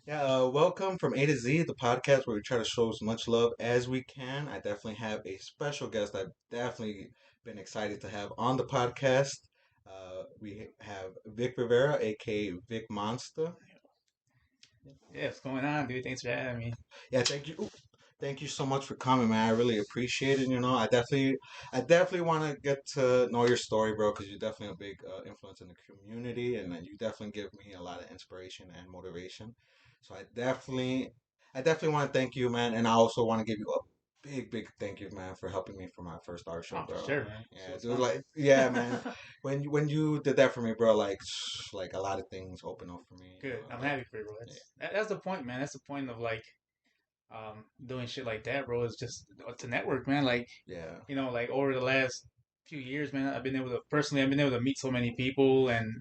Yeah, welcome from A to Z, the podcast where we try to show as much love as we can. I definitely have a special guest I've definitely been excited to have on the podcast. We have Vic Rivera, aka Vic Monsta. Yeah, what's going on, dude? Thanks for having me. Yeah, thank you. Thank you so much for coming, man. I really appreciate it. I definitely want to get to know your story, bro, because you're definitely a big influence in the community, and you definitely give me a lot of inspiration and motivation. So I definitely want to thank you, man, and I also want to give you a big, big thank you, man, for helping me for my first art show, Oh, for bro. sure, man. Shit Yeah, was dude, fun. like, yeah, man. When you did that for me, bro, like a lot of things opened up for me. Good. I'm Like, happy for you, bro. yeah, That's the point, man. That's the point of doing shit like that, bro. Is just to network, man. yeah, Like over the last few years, man, I've been able to meet so many people and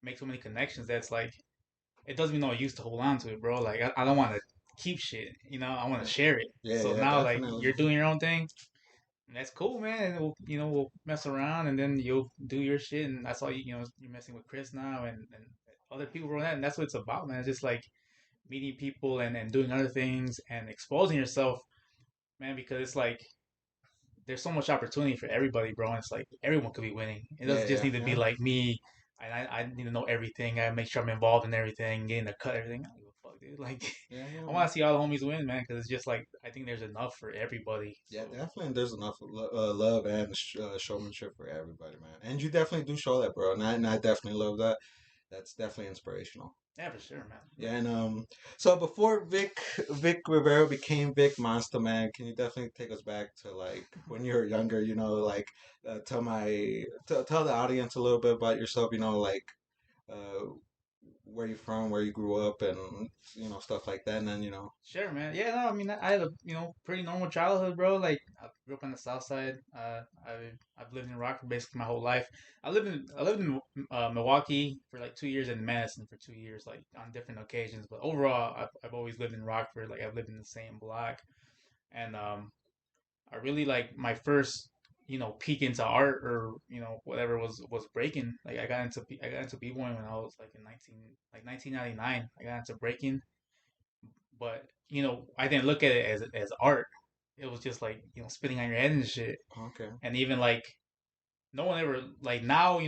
make so many connections. That's like it doesn't mean no use to hold on to it, bro. Like I don't want to keep shit. I want to yeah, share it. yeah, So yeah, now, like definitely. you're doing your own thing. That's cool, man. And we'll mess around, and then you'll do your shit, and that's all you're messing with Chris now, and other people from that, and that's what it's about, man. It's just like meeting people and doing other things and exposing yourself, man. Because it's like there's so much opportunity for everybody, bro. And it's like everyone could be winning. It Yeah, doesn't just yeah, need to be yeah. like me. I need to know everything. I make sure I'm involved in everything, getting the cut, everything. I don't give a fuck, dude. Like, Yeah, yeah, I want man. to see all the homies win, man. Because it's just like I think there's enough for everybody. Yeah, So definitely. There's enough love and showmanship for everybody, man. And you definitely do show that, bro. And I definitely love that. That's definitely inspirational. yeah, for sure, man. Yeah, and so before Vic Rivera became Vic Monster, man, can you definitely take us back to like when you were younger? Like tell the audience a little bit about yourself. Like uh, where you from, where you grew up, and stuff like that. And then Sure, man. Yeah, no, I mean, I had a pretty normal childhood, bro. Like, I grew up on the South Side. I've lived in Rockford basically my whole life. I lived in Milwaukee for like 2 years and Madison for 2 years, like on different occasions. But overall, I've always lived in Rockford. Like, I've lived in the same block, and I really like my first peek into art or whatever was breaking. Like, I got into b-boying when I was like in 1999. I got into breaking, but I didn't look at it as art. It was just like spitting on your head and shit. okay, And even like no one ever like now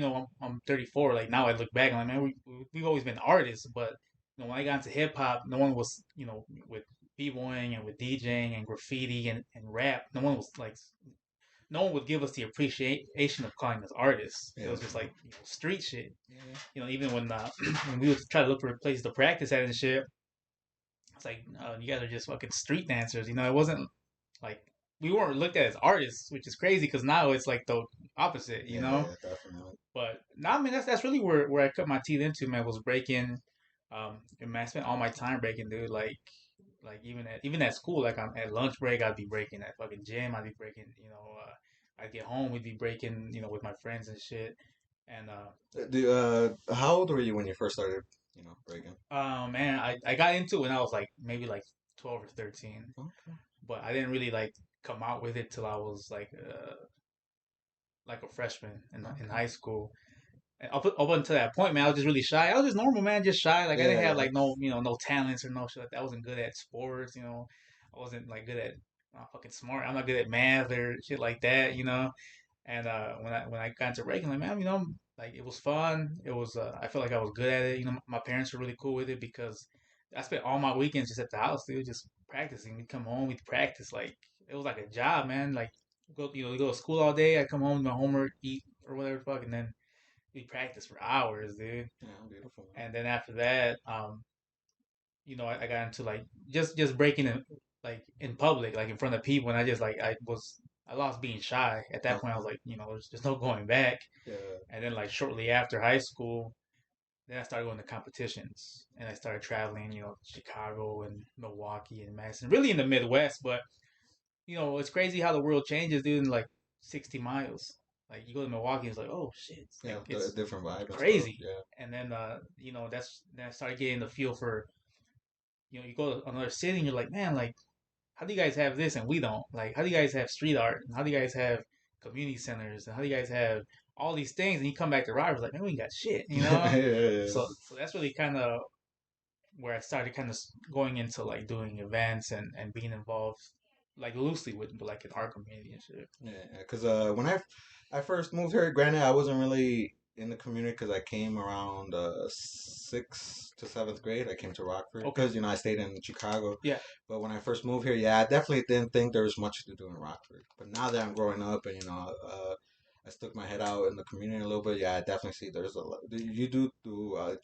I'm 34. Like now I look back and I'm like, man, we've always been artists, but when I got into hip hop, no one was with b-boying and with DJing and graffiti and rap. No one would give us the appreciation of calling us artists. It yeah, was just like street shit. yeah, Even when when we would try to look for places to practice at and shit, it's like, you guys are just fucking street dancers. It wasn't like we weren't looked at as artists, which is crazy because now it's like the opposite. yeah, yeah, definitely. But now, I mean, that's really where I cut my teeth into, man. Was breaking. And man, I spent all my time breaking, dude. Like even at school, like at lunch break, I'd be breaking. At fucking gym, I'd be breaking. I'd get home, we'd be breaking. With my friends and shit. And How old were you when you first started, breaking? man, I got into it when I was like maybe like 12 or 13, Okay. but I didn't really like come out with it till I was like a freshman in Okay. high school. And up until that point, man, I was just really shy. I was just normal, man, just shy. Like I Yeah, didn't have yeah. like no talents or no shit like that. I wasn't good at sports. I wasn't like good at fucking smart. I'm not good at math or shit like that. And when I got into breaking, like man, like it was fun. It was I felt like I was good at it. My parents were really cool with it because I spent all my weekends just at the house, dude, just practicing. We'd come home, we'd practice. Like it was like a job, man. Like go to school all day. I come home, do my homework, eat or whatever the fuck, and then we practice for hours, dude. Yeah, beautiful, man. And then after that, I got into like just breaking in like in public, like in front of people, and I lost being shy. At that point, I Okay. was like, there's no going back. Yeah. And then like shortly after high school, then I started going to competitions, and I started traveling, Chicago and Milwaukee and Madison, really in the Midwest. But it's crazy how the world changes, dude. In like 60 miles, like you go to Milwaukee, it's like, oh shit, Yeah, it's different vibe and stuff. crazy. Yeah. And then that's then I started getting the feel for you go to another city and you're like, man, like how do you guys have this and we don't? Like how do you guys have street art and how do you guys have community centers and how do you guys have all these things and you come back to Roberts like, man, we ain't got shit. Yeah, yeah, So that's really kind of where I started kind of going into like doing events and being involved like loosely with like an art community and shit. Yeah, because when I first moved here, granted I wasn't really in the community because I came around sixth to seventh grade. I came to Rockford Okay. because I stayed in Chicago. Yeah. But when I first moved here, yeah, I definitely didn't think there was much to do in Rockford. But now that I'm growing up and I stuck my head out in the community a little bit. Yeah, I definitely see there's a lot. You do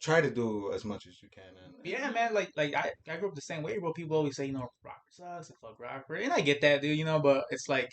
try to do as much as you can, Yeah, man. Like I grew up the same way, bro. People always say, Rockford sucks and fuck Rockford, and I get that, dude. But it's like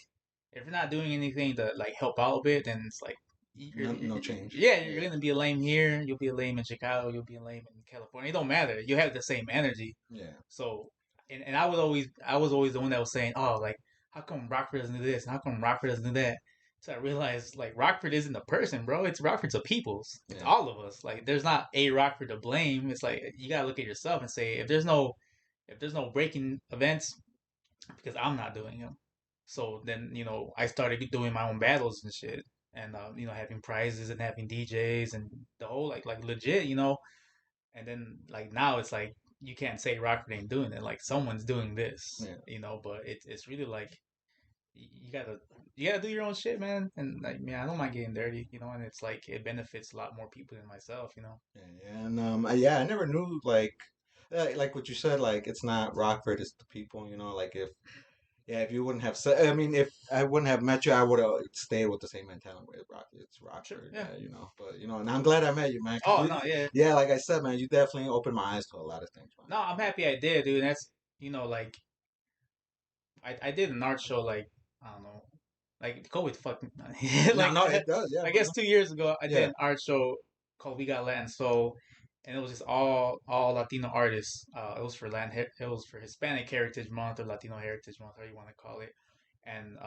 if you're not doing anything to like help out a bit, then it's like no change. yeah, you're Yeah, gonna be a lame here. You'll be a lame in Chicago. You'll be a lame in California. It don't matter. You have the same energy. yeah, So, and I was always the one that was saying, oh, like how come Rockford doesn't do this? And how come Rockford doesn't do that? So I realized like Rockford isn't a person, bro. It's Rockford's a people's. It's yeah, all of us. Like there's not a Rockford to blame. It's like you gotta look at yourself and say if there's no breaking events because I'm not doing them. So then I started doing my own battles and shit, and having prizes and having DJs and the whole like legit. And then like now it's like you can't say Rockford ain't doing it. Like someone's doing this, yeah. but it's really like you gotta do your own shit, man. And like, man, I don't mind getting dirty, and it's like it benefits a lot more people than myself. Yeah, yeah, and yeah, I never knew like what you said, like it's not Rockford, it's the people, like if you wouldn't have said, I mean, if I wouldn't have met you, I would have stayed with the same mentality with Rockford. It's Sure, Rockford, yeah. yeah, but and I'm glad I met you, man, because Oh no, yeah. yeah, like I said, man, you definitely opened my eyes to a lot of things, man. No, I'm happy I did, dude. That's like I did an art show like I don't know, like COVID fucking No, like no, it does, yeah, I but guess 2 years ago I did yeah, an art show called We Got Latin Soul, and it was just all Latino artists. It was for it was for Hispanic Heritage Month or Latino Heritage Month, however you want to call it. And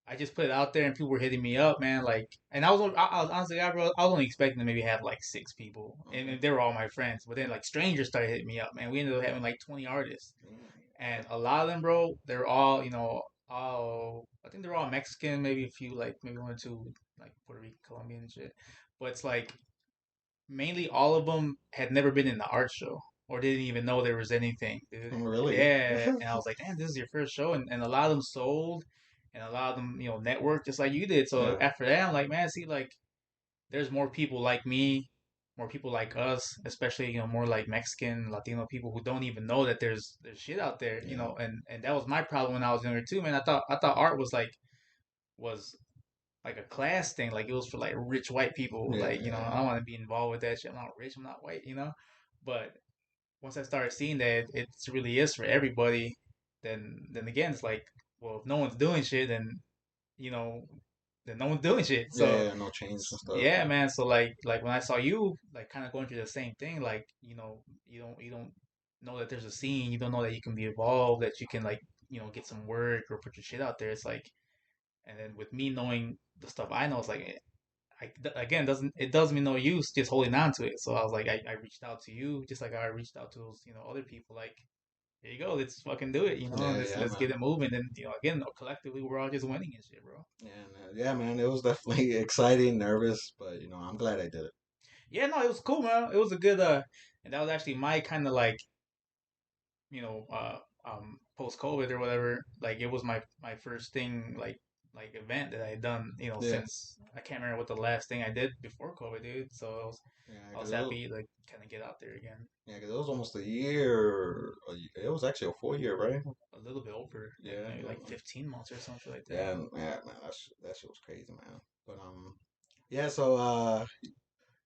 I just put it out there, and people were hitting me up, man. Like, and I was honestly, bro, I was only expecting to maybe have like 6 people, okay, and they were all my friends. But then like strangers started hitting me up, man. We ended up having like 20 artists, and a lot of them, bro, they're all, all I think they're all Mexican, maybe a few like maybe one or two like Puerto Rican, Colombian and shit. But it's like mainly all of them had never been in the art show or didn't even know there was anything, dude. really, Yeah, and I was like, damn, this is your first show, and a lot of them sold, and a lot of them, networked just like you did. So yeah, after that, I'm like, man, see, like, there's more people like me, more people like us, especially more like Mexican, Latino people who don't even know that there's shit out there, yeah, and that was my problem when I was younger too, man. I thought art was like a class thing. Like it was for like rich white people. yeah, Like, yeah, I don't want to be involved with that shit. I'm not rich, I'm not white. But once I started seeing that it really is for everybody, then again it's like, well, if no one's doing shit, you know, then no one's doing shit. yeah, So yeah, no change and stuff, yeah, yeah, man. So like when I saw you like kind of going through the same thing, like you don't know that there's a scene, you don't know that you can be involved, that you can like get some work or put your shit out there. It's like, and then with me knowing the stuff I know, it's like again doesn't it does me no use just holding on to it. So I was like, I reached out to you just like I reached out to those other people. Like, here you go, let's fucking do it. yeah, Let's yeah, let's get man. it moving. And again, collectively, we're all just winning and shit, bro. Yeah, yeah, man. It was definitely exciting, nervous, but I'm glad I did it. Yeah, no, it was cool, man. It was a good and that was actually my kind of like you know uh post COVID or whatever. Like it was my first thing like event that I had done Yeah, since I can't remember what the last thing I did before COVID, dude. So yeah, I was happy like kind of get out there again. 'cause it was almost a year. It was actually a full year, right? A little bit over, like Yeah, maybe like 15 months or something like that. yeah, yeah, man. That shit was crazy, man. But yeah. So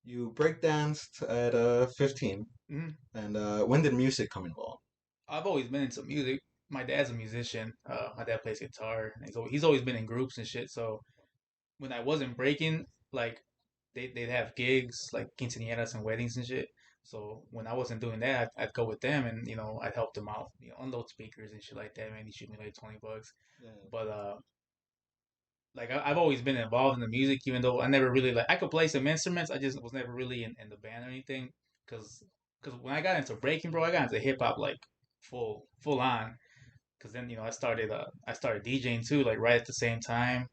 you breakdanced at 15, Hmm. and when did music come involved? I've always been into music. My dad's a musician. My dad plays guitar. And he's always been in groups and shit. So when I wasn't breaking, like they'd have gigs like quinceañeras and weddings and shit. So when I wasn't doing that, I'd go with them and I'd help them out, unload speakers and shit like that. Man, he shoot me like $20. Yeah, But like I've always been involved in the music, even though I never really like I could play some instruments. I just was never really in the band or anything. Cause, Cause when I got into breaking, bro, I got into hip hop like full on. Cause then I started DJing too, like right at the same time.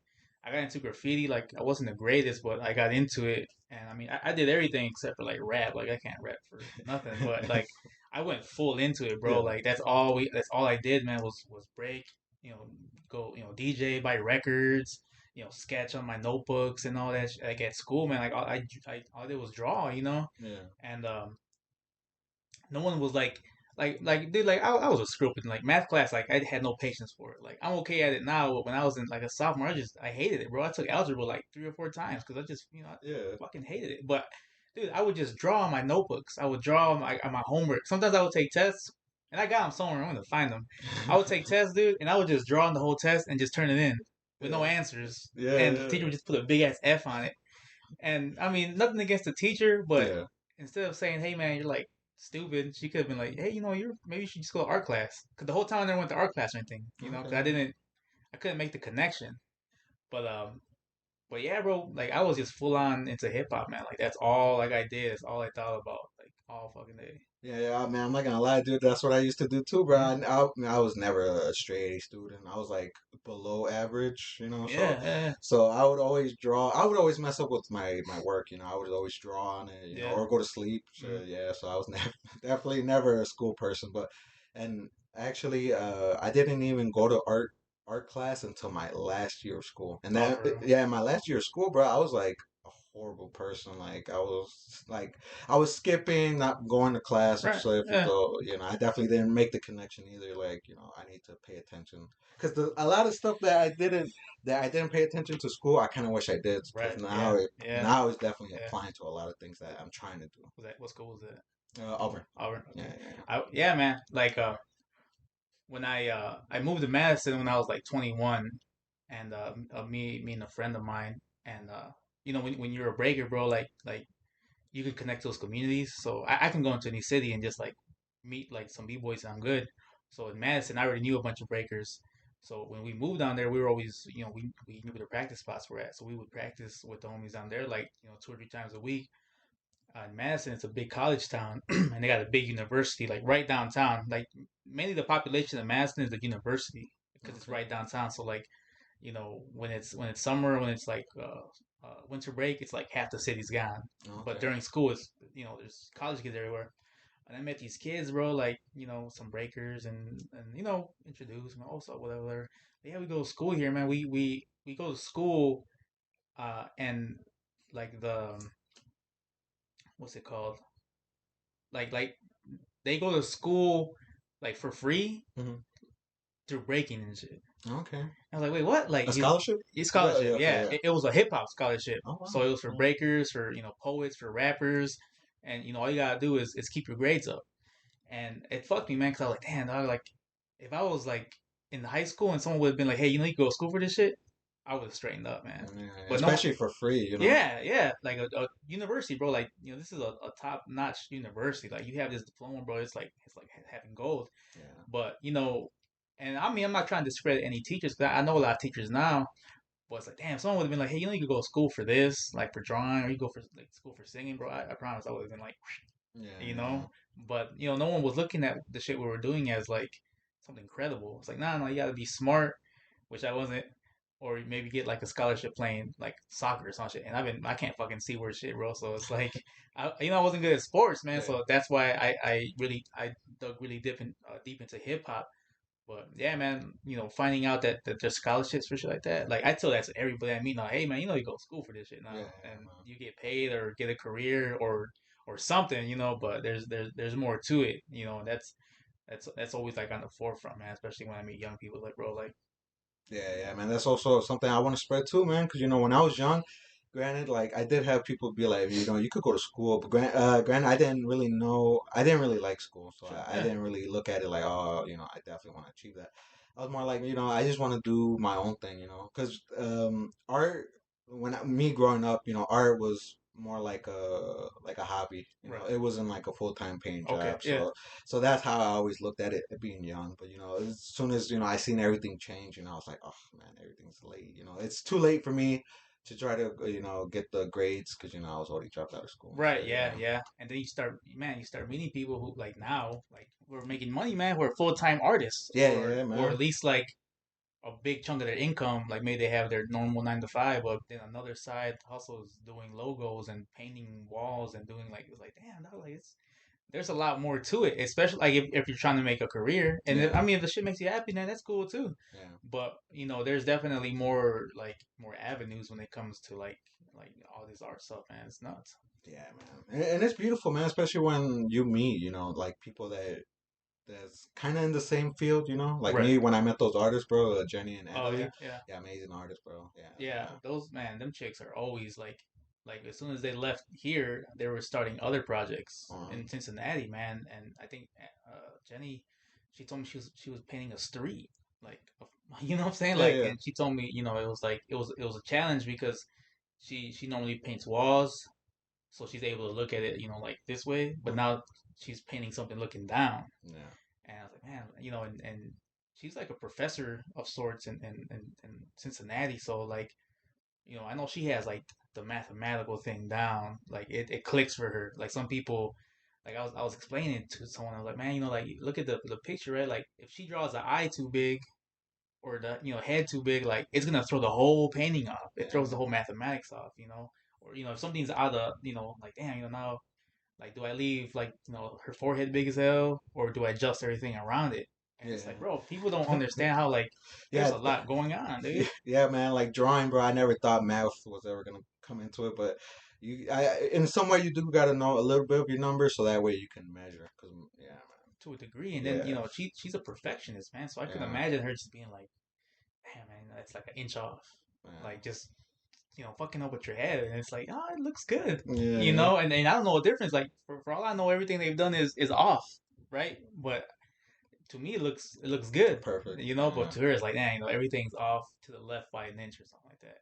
I got into graffiti. Like I wasn't the greatest, but I got into it. And I mean, I did everything except for like rap. Like I can't rap for nothing. But like I went full into it, bro. Yeah. Like that's all I did, man, was break, you know, go, DJ, buy records, sketch on my notebooks and all that. Like at school, man, like all I did was draw, Yeah. and no one was dude, like I was a screw in like math class. Like I had no patience for it. Like I'm okay at it now, but when I was in like a sophomore, I hated it, bro. I took algebra like 3 or 4 times because I just I Yeah. fucking hated it. But dude, I would just draw on my notebooks. I would draw on my homework. Sometimes I would take tests, and I got them somewhere. I'm gonna find them. I would take tests, dude, and I would just draw on the whole test and just turn it in with no Yeah. answers. Yeah. And the Yeah. teacher would just put a big ass F on it. And I mean, nothing against the teacher, but Yeah. instead of saying, "Hey, man, you're like stupid," she could have been like, "Hey, you're maybe you should just go to art class." Because the whole time I never went to art class or anything, because Okay. I couldn't make the connection. But yeah, bro, like I was just full on into hip hop, man. Like that's all like I did. That's all I thought about, like all fucking day. Yeah, yeah, man. I'm not gonna lie, dude. That's what I used to do too, bro. Hmm. I was never a straight A student. I was like below average, you know. So, Yeah, yeah, so I would always draw. I would always mess up with my work, you know. I would always draw on it, you know, yeah. or go to sleep. Mm. So, yeah. So I was never, definitely never a school person. But, and actually, I didn't even go to art class until my last year of school. And Oh, then, for real. yeah, my last year of school, bro, I was like a horrible person. I was skipping, not going to class. Right. So if you Yeah. go, you know, I definitely didn't make the connection either. Like, you know, I need to pay attention because a lot of stuff that I didn't pay attention to school. I kind of wish I did because Right. Yeah. Yeah. now it's definitely Yeah. applying to a lot of things that I'm trying to do. Was that what school was that? Auburn. Auburn. Yeah, Okay. yeah, Yeah, man. Like when I moved to Madison when I was like 21, and me and a friend of mine, and when you're a breaker, bro, like you can connect those communities. So I can go into any city and just like meet like some b boys and I'm good. So in Madison, I already knew a bunch of breakers. So when we moved down there, we were always, we knew where the practice spots were at. So we would practice with the homies down there, like 2 or 3 times a week. In Madison, it's a big college town, and they got a big university like right downtown. Like mainly the population of Madison is the university yeah. because it's Okay. right downtown. So like when it's summer, when it's like winter break, it's like half the city's gone. But Okay. during school, it's there's college kids everywhere. And I met these kids, bro, like some breakers and introduced me also whatever. But yeah, we go to school here, man. We go to school, and like the what's it called? Like they go to school like for free Hmm. through breaking and shit. Okay. I was like, wait, what? Like A scholarship? you Yeah. Yeah. scholarship? Okay. Yeah, Yeah. it was a hip hop scholarship. Oh So wow. it was for breakers, for poets, for rappers, and all you gotta do is keep your grades up. And it fucked me, man, because I was like, damn, dog, like if I was like in high school and someone would have been like, hey, you can go to school for this shit, I would have straightened up, man. Yeah, yeah. But no, Especially for free, you know. yeah, yeah, like a university, bro. Like this is a top notch university. Like you have this diploma, bro. It's like having gold. Yeah. But and I mean, I'm not trying to discredit any teachers because I know a lot of teachers now. But it's like, damn, someone would have been like, hey, you could go to school for this, like for drawing, or you go for like school for singing, bro. I promise I would have been like, Yeah. you Yeah. know. But no one was looking at the shit we were doing as like something credible. It's like, nah, no, you got to be smart, which I wasn't, or maybe get like a scholarship playing like soccer or some shit. And I can't fucking see where shit, bro. So it's like, I wasn't good at sports, man. Yeah. So that's why I dug really deep into hip hop. But yeah, man, finding out that there's scholarships for shit like that. Like I tell that to everybody I meet now. Hey, man, you go to school for this shit Yeah. now, Yeah, and man. you get paid or get a career or something, But there's more to it, And that's always like on the forefront, man. Especially when I meet young people, like bro, like Yeah, yeah, man. That's also something I want to spread too, man. Because you know, when I was young, granted, like I did have people be like, you know, you could go to school, but granted, I didn't really know, I didn't really like school, so sure, I yeah, didn't really look at it like, oh, you know, I definitely want to achieve that. I was more like, you know, I just want to do my own thing, you know, because art, me growing up, you know, art was more like a hobby, you know, right, it wasn't like a full time paying okay, job, yeah, so that's how I always looked at it being young. But you know, as soon as you know I seen everything change, you know, I was like, oh man, everything's late. You know, it's too late for me to try to you know get the grades because you know I was already dropped out of school and right, shit. yeah, Yeah, yeah. And then you start meeting people who like now like who are making money, man, who are full time artists, yeah, yeah, or man. at least like a big chunk of their income, like maybe they have their normal 9 to 5, but then another side hustle is doing logos and painting walls and doing like it's like damn, dog, like it's there's a lot more to it, especially like if you're trying to make a career. And if, I Yeah, mean, if the shit makes you happy, then that's cool too. yeah, But there's definitely more like more avenues when it comes to like all this art stuff, man. It's nuts. yeah, man. And it's beautiful, man. Especially when you meet, like people that's kind of in the same field, like Right. me when I met those artists, bro, Jenny and Oh yeah, Natalie. yeah, Yeah, amazing artists, bro. Yeah, yeah. Those man, them chicks are always like as soon as they left here, they were starting other projects um, in Cincinnati, man. And I think Jenny, she told me she was painting a street, like you know what I'm saying, yeah, like, yeah, and she told me it was like it was a challenge because she normally paints walls, so she's able to look at it, like this way, but uh-huh. now she's painting something looking down. Yeah, And I was like, man, and she's like a professor of sorts in Cincinnati, so like I know she has like the mathematical thing down. Like it clicks for her. Like some people, like I was explaining it to someone. I was like, man, like look at the picture, right? Like if she draws the eye too big or the head too big, like it's gonna throw the whole painting off. It throws the yeah, whole mathematics off, Or if something's out of like damn, now like do I leave like her forehead big as hell or do I adjust everything around it? And it's like, yeah, bro, people don't understand how like there's yeah, a lot going on, dude. yeah, man. Like drawing, bro. I never thought math was ever gonna come into it, but in some way, you do got to know a little bit of your numbers, so that way you can measure. Cause yeah, To a degree. And then man. she's a perfectionist, man. So I could Yeah, imagine her just being like, "Damn, man, that's like an inch off." Like yeah, just fucking up with your head, and it's like, oh, it looks good, yeah, yeah. And I don't know the difference. Like for all I know, everything they've done is off, right? But to me, it looks good, Perfect. But Yeah, to her, it's like, nah, everything's off to the left by an inch or something like that.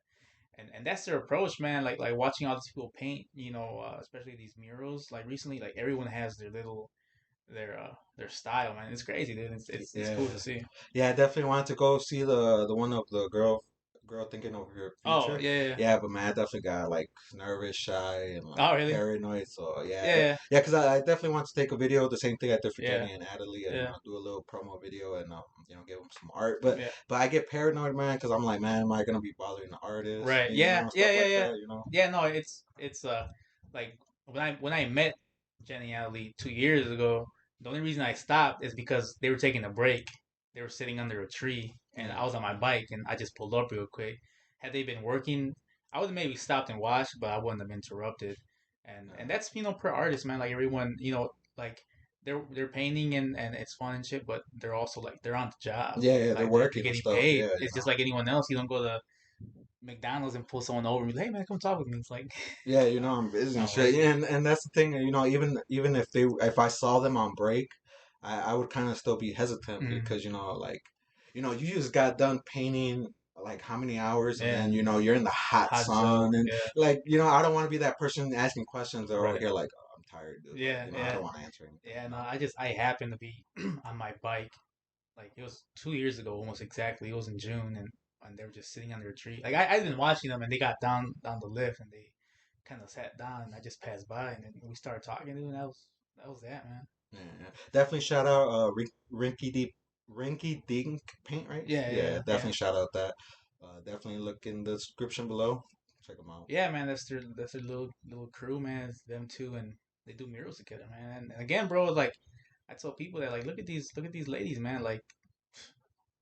And that's their approach, man. Like watching all these people paint, especially these murals. Like recently, like everyone has their style, man. It's crazy, dude. It's yeah, cool to see. yeah. I definitely wanted to go see the one of the girl thinking of your Oh future. yeah, yeah. Yeah. Yeah, but man, I definitely got like nervous, shy, and like Oh really? paranoid. So yeah, Yeah, yeah, because I definitely want to take a video. The same thing I did for yeah, Jenny and Natalie, and yeah, do a little promo video and give them some art. But yeah. but I get paranoid, man, because I'm like, man, am I gonna be bothering the artist? Right. Yeah, Stuff yeah, yeah, like yeah. that. Yeah. No, it's like when I met Jenny Ali 2 years ago, the only reason I stopped is because they were taking a break. They were sitting under a tree, and I Yeah, was on my bike, and I just pulled up real quick. Had they been working, I would have maybe stopped and watched, but I wouldn't have interrupted. And yeah, that's per artist, man. Like everyone, like they're painting and it's fun and shit, but they're also like they're on the job. yeah, yeah. They're Like they're working and getting stuff. paid. Yeah, It's just like anyone else. You don't go to McDonald's and pull someone over and be like, "Hey man, come talk with me." It's like Yeah, I'm it's busy and not shit. working. Yeah, and that's the thing, even if I saw them on break, I would kind of still be hesitant Mm, because you just got done painting like how many hours, and yeah, then you're in the hot hot sun, show. and Yeah, like I don't want to be that person asking questions. They're over right. here like, oh, I'm tired, dude. Like Yeah, I yeah, don't want to answer anything. yeah. No, I happened to be on my bike. Like it was 2 years ago, almost exactly. It was in June, and they were just sitting under a tree. Like I've been watching them, and they got down the lift, and they kind of sat down, and I just passed by, and then we started talking, and that was that, man. Yeah, yeah. Definitely shout out Rinky Dink Paint, right? Yeah, Yeah, yeah, yeah. definitely shout out that. Definitely look in the description below. Check them out. Yeah, man, that's their little crew, man. It's them two, and they do murals together, man. And again, bro, like I tell people that like look at these ladies, man. Like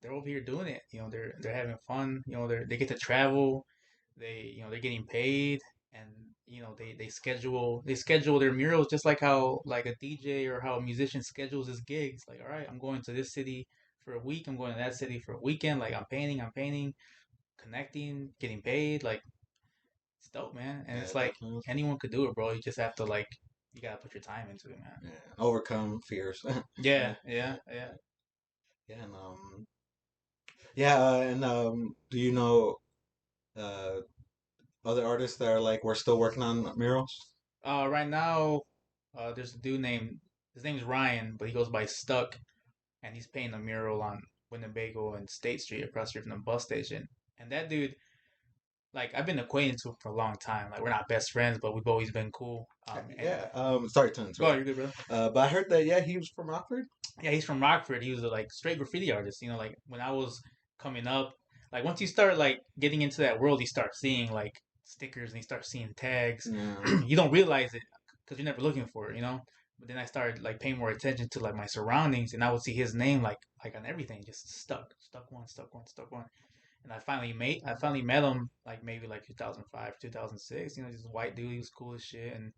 they're over here doing it. They're having fun. They get to travel. They're getting paid, and they schedule their murals just like how like a DJ or how a musician schedules his gigs. Like, all right, I'm going to this city for a week. I'm going to that city for a weekend. Like I'm painting, connecting, getting paid. Like it's dope, man. And Yeah, it's like definitely. anyone could do it, bro. You just have to like you gotta put your time into it, man. Yeah, overcome fears. Yeah, Yeah, yeah, yeah. yeah, and do you know uh, other artists that are like we're still working on murals? Right now, there's a dude named his name's Ryan, but he goes by Stuck, and he's painting a mural on Winnebago and State Street across the street from the bus station. And that dude, like, I've been acquainted to him for a long time. Like, we're not best friends, but we've always been cool. And Yeah. Sorry to go, interrupt. you're good, brother. But I heard that yeah, he was from Rockford. Yeah, he's from Rockford. He was a like straight graffiti artist. Like when I was coming up, like once you start like getting into that world, you start seeing like stickers and you start seeing tags. Yeah. You don't realize it because you're never looking for it. But then I started like paying more attention to like my surroundings, and I would see his name like on everything, just stuck one, stuck one, stuck one. And I finally met him like maybe like 2005, 2006. You know, just a white dude. He was cool as shit, and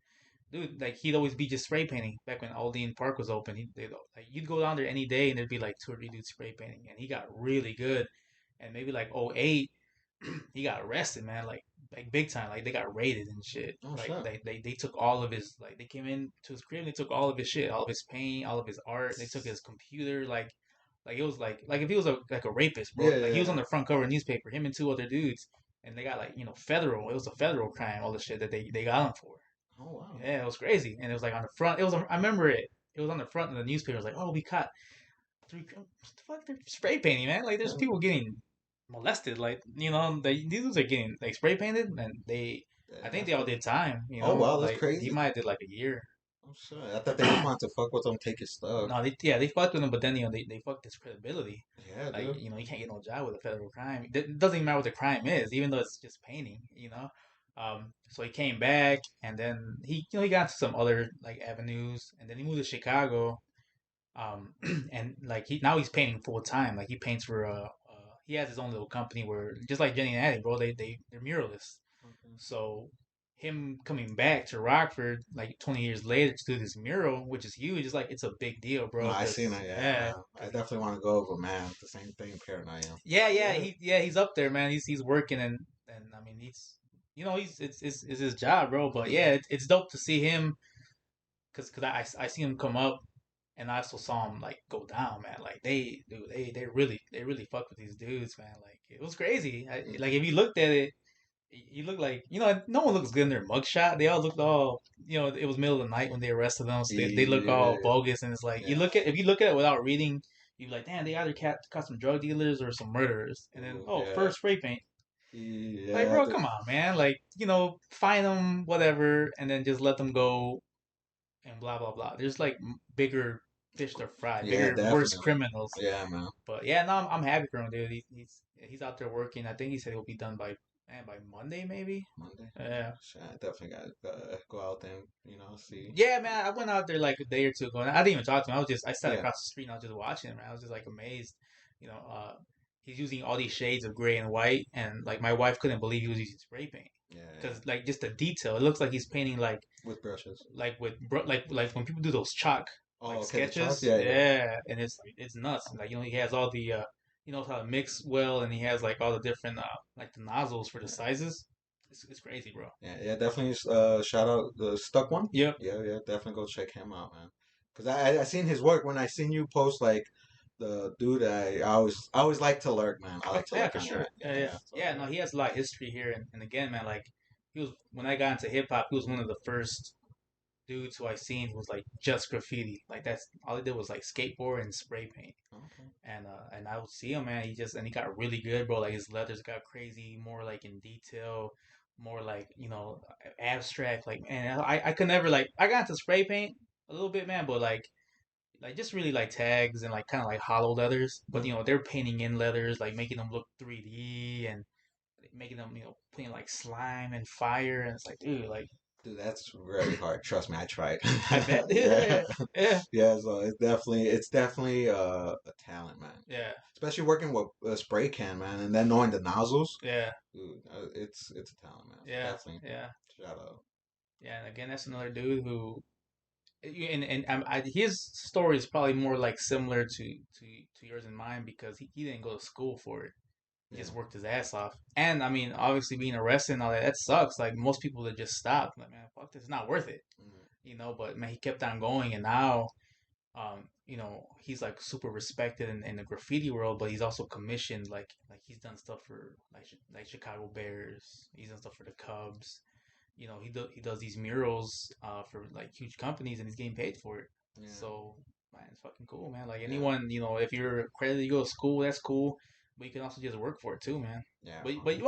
dude, like he'd always be just spray painting back when Aldine Park was open. Like you'd go down there any day and there'd be like two or three dudes spray painting, and he got really good. And maybe like '08, he got arrested, man, like big time. Like they got raided and shit. Oh Like shit. they took all of his like they came in to his crib, and they took all of his shit, all of his paint, all of his art. They took his computer, like it was like if he was like a rapist, bro. Yeah, Like he yeah, was on yeah. the front cover of the newspaper, him and two other dudes, and they got like federal. It was a federal crime, all the shit that they got him for. Oh wow. Yeah, it was crazy, and it was like on the front. It was I remember it. It was on the front of the newspaper. It was like, oh, we caught three. What the fuck? They're spray painting, man. Like there's Yeah, people getting molested. Like these dudes are getting like spray painted, and yeah, I think they all definitely. did time. Oh wow, that's Like he crazy. might have did like a year. Oh shit. I thought they just wanted to fuck with them, take his stuff. No, they fucked with him, but then they fucked his credibility. Yeah, Like dude. you can't get no job with a federal crime. It doesn't even matter what the crime is, even though it's just painting. So he came back, and then he got into some other like avenues, and then he moved to Chicago. And like he's painting full time. Like he paints for he has his own little company where just like Jenny and Addie, bro, they're muralists. Okay. So him coming back to Rockford like 20 years later to do this mural, which is huge, is like it's a big deal, No, bro. I seen it. Yeah, Yeah, man. I cause definitely want to go over, man. The same thing, paranoia. Yeah. he's up there, man. He's working, and I mean he's it's his job, bro. But yeah, it's dope to see him because I see him come up, and I also saw him like go down, man. Like they really fuck with these dudes, man. Like it was crazy. Like if you looked at it, you look like no one looks good in their mugshot. They all looked all it was middle of the night when they arrested them, so they look Yeah, all bogus, and it's like yeah. if you look at it without reading, you're like, damn, they either caught some drug dealers or some murderers, and then Ooh, yeah. first spray paint. Like, Yeah, bro, come on, man. Like, find them, whatever, and then just let them go and blah blah blah. There's like bigger fish to fry, yeah, bigger, worse definitely. criminals. Yeah, man. But yeah, no, I'm happy for him, dude. He's out there working. I think he said he'll be done by Monday, maybe. Monday. Yeah, Shit, I definitely gotta go out there and, see. yeah, man. I went out there like a day or two ago, and I didn't even talk to him. I sat Yeah. across the street and I was just watching him. And I was just like amazed. You know, uh, he's using all these shades of gray and white, and like my wife couldn't believe he was using spray paint Yeah, yeah. because like just the detail. It looks like he's painting With brushes. like when people do those chalk Oh, like okay, the chalk? sketches. Yeah, yeah. Yeah, and it's nuts. Like he has all the he knows how to mix well, and he has like all the different like the nozzles for the Yeah. sizes. It's crazy, bro. Yeah, yeah, definitely. Shout out the stuck one. Yep. Yeah, yeah, definitely go check him out, man. Cause I seen his work when I seen you post like the dude. I always like to lurk, man. I Oh, like to yeah, lurk for on sure. that. Yeah, Yeah, yeah, so yeah. No, he has a lot of history here, and again, man, like he was when I got into hip hop, he was one of the first dudes who I seen who was like just graffiti. Like that's all he did was like skateboard and spray paint. okay. And I would see him, man. He got really good, bro. Like his leathers got crazy, more like in detail, more like abstract. Like man, I could never like I got into spray paint a little bit, man, but like just really like tags and like kind of like hollow leathers. But Hmm. they're painting in leathers, like making them look 3D and making them putting like slime and fire, and it's like dude, like Dude, that's very hard. Trust me, I tried. I bet, Yeah, yeah, yeah. So it's definitely a talent, man. yeah, Especially working with a spray can, man, and then knowing the nozzles. yeah, Dude, it's a talent, man. So yeah, definitely yeah. shout out. Yeah, and again, that's another dude who his story is probably more like similar to yours and mine because he didn't go to school for it. He Yeah. just worked his ass off. And I mean, obviously being arrested and all that sucks. Like most people that just stop, like man, fuck this, it's not worth it. Mm. But man, he kept on going, and now he's like super respected in the graffiti world, but he's also commissioned like he's done stuff for like Chicago Bears. He's done stuff for the Cubs. He does these murals for like huge companies, and he's getting paid for it. Yeah. So man, it's fucking cool, man. Like Yeah. anyone, if you're accredited, you go to school, that's cool. But you can also just work for it too, man. Yeah. But you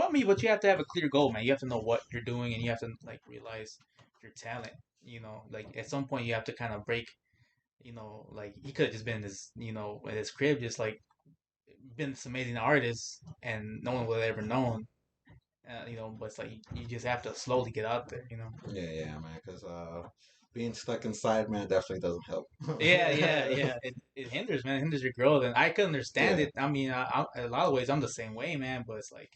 have to have a clear goal, man. You have to know what you're doing, and you have to like realize your talent. Like at some point you have to kind of break. Like he could have just been in in his crib, just like been this amazing artist, and no one would have ever known. But it's like you just have to slowly get out there. Yeah, yeah, man. Cause being stuck inside, man, definitely doesn't help. Yeah, yeah, yeah. It hinders, man. It hinders your growth, and I could understand Yeah, it. I mean, in a lot of ways, I'm the same way, man. But it's like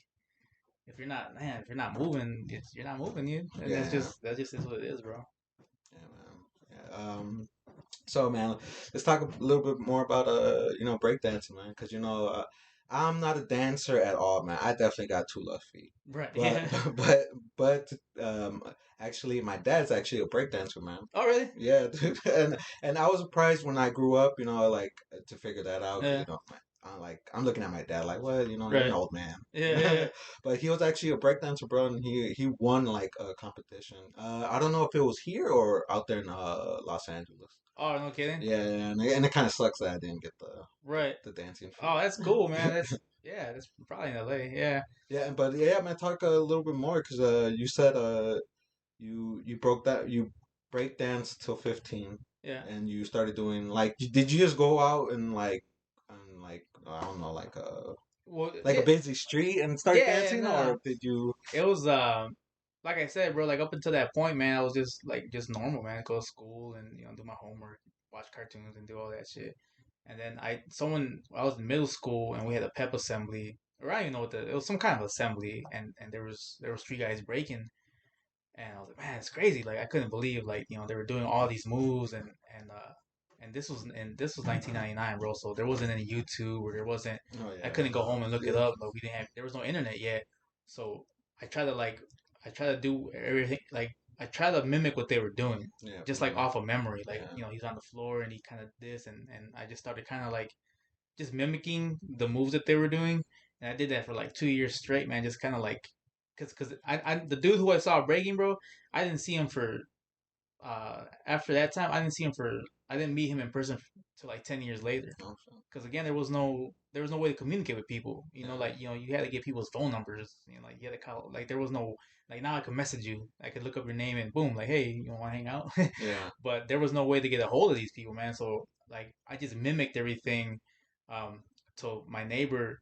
if you're not, man, if you're not moving, you're not moving, you. And yeah, that just is what it is, bro. yeah, man. Yeah. So, man, let's talk a little bit more about breakdancing, man, because I'm not a dancer at all, man. I definitely got two left feet, Right. but Yeah. but actually, my dad's actually a breakdancer, man. Oh, really? Yeah, dude. And I was surprised when I grew up, like to figure that out because Yeah. I'm looking at my dad like, what, you're an Right. old man. Yeah. Yeah. But he was actually a breakdancer, bro, and he won like a competition. I don't know if it was here or out there in Los Angeles. Oh, no kidding. Yeah, and it kind of sucks that I didn't get Right. the dancing Oh, feet. that's cool, man. That's yeah. That's probably in LA. Yeah. Yeah, but yeah, man, talk a little bit more because you said you break dance till 15, Yeah. and you started doing like did you just go out and like I don't know Well, like a yeah. busy street and start Yeah. Yeah. dancing, No. or did you? It was like I said, bro. Like up until that point, man, I was just normal, man. Go to school and do my homework, watch cartoons, and do all that shit. And then I was in middle school and we had a pep assembly, or I don't even know what it was, some kind of assembly, and there was three guys breaking, and I was like, man, it's crazy. Like I couldn't believe like they were doing all these moves and this was 1999, bro. So there wasn't any YouTube or there wasn't. Oh I yeah, couldn't go home and look it up, but we didn't have. There was no internet yet, so I try to like I try to do everything like I try to mimic what they were doing, yeah, just pretty like much. off of memory. Like Yeah, he's on the floor and he kind of this and I just started kind of like just mimicking the moves that they were doing, and I did that for like 2 years straight, man. Just kind of like, cause I the dude who I saw breaking, bro, I didn't see him for after that time. I didn't meet him in person till like 10 years later. also, Because again, there was no way to communicate with people. yeah, Like you had to get people's phone numbers. Like you had to call. Like there was no like now I can message you. I could look up your name and boom, like hey, you want to hang out? yeah, But there was no way to get a hold of these people, man. So like I just mimicked everything. Um, so my neighbor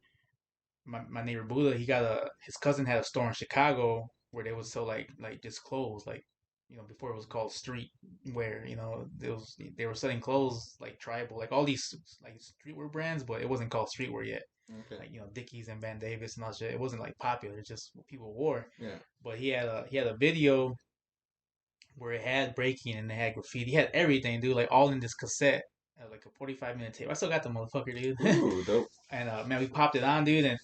Buddha, his cousin had a store in Chicago where they would sell like just clothes, like before it was called street wear. They were selling clothes like tribal, like all these like streetwear brands, but it wasn't called streetwear yet. okay, Like Dickies and Van Davis and all that shit. It wasn't like popular. It's just what people wore. yeah, But he had a video where it had breaking and it had graffiti. He had everything, dude. Like all in this cassette. Like a 45-minute tape. I still got the motherfucker, dude. ooh, dope, And man, we popped it on, dude, and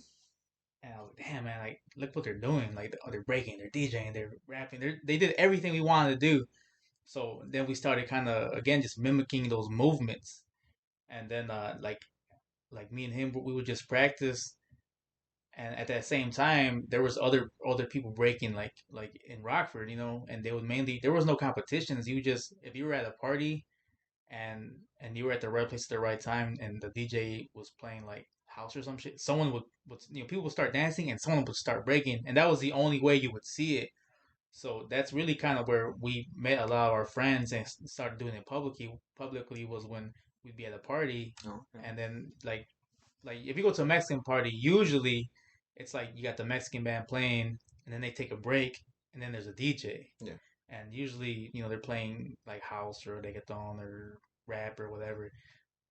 I was like, damn, man, like, look what they're doing. Like, they're breaking, they're DJing, they're rapping. They did everything we wanted to do. So then we started kind of, again, just mimicking those movements. And then, like me and him, we would just practice. And at that same time, there was other people breaking, like in Rockford, and they would mainly, there was no competitions. If you were at a party and you were at the right place at the right time and the DJ was playing like house or some shit, someone would people would start dancing and someone would start breaking, and that was the only way you would see it. So that's really kind of where we met a lot of our friends and started doing it publicly was when we'd be at a party, okay, and then like if you go to a Mexican party, usually it's like you got the Mexican band playing and then they take a break and then there's a DJ, yeah, and usually they're playing like house or reggaeton or rap or whatever.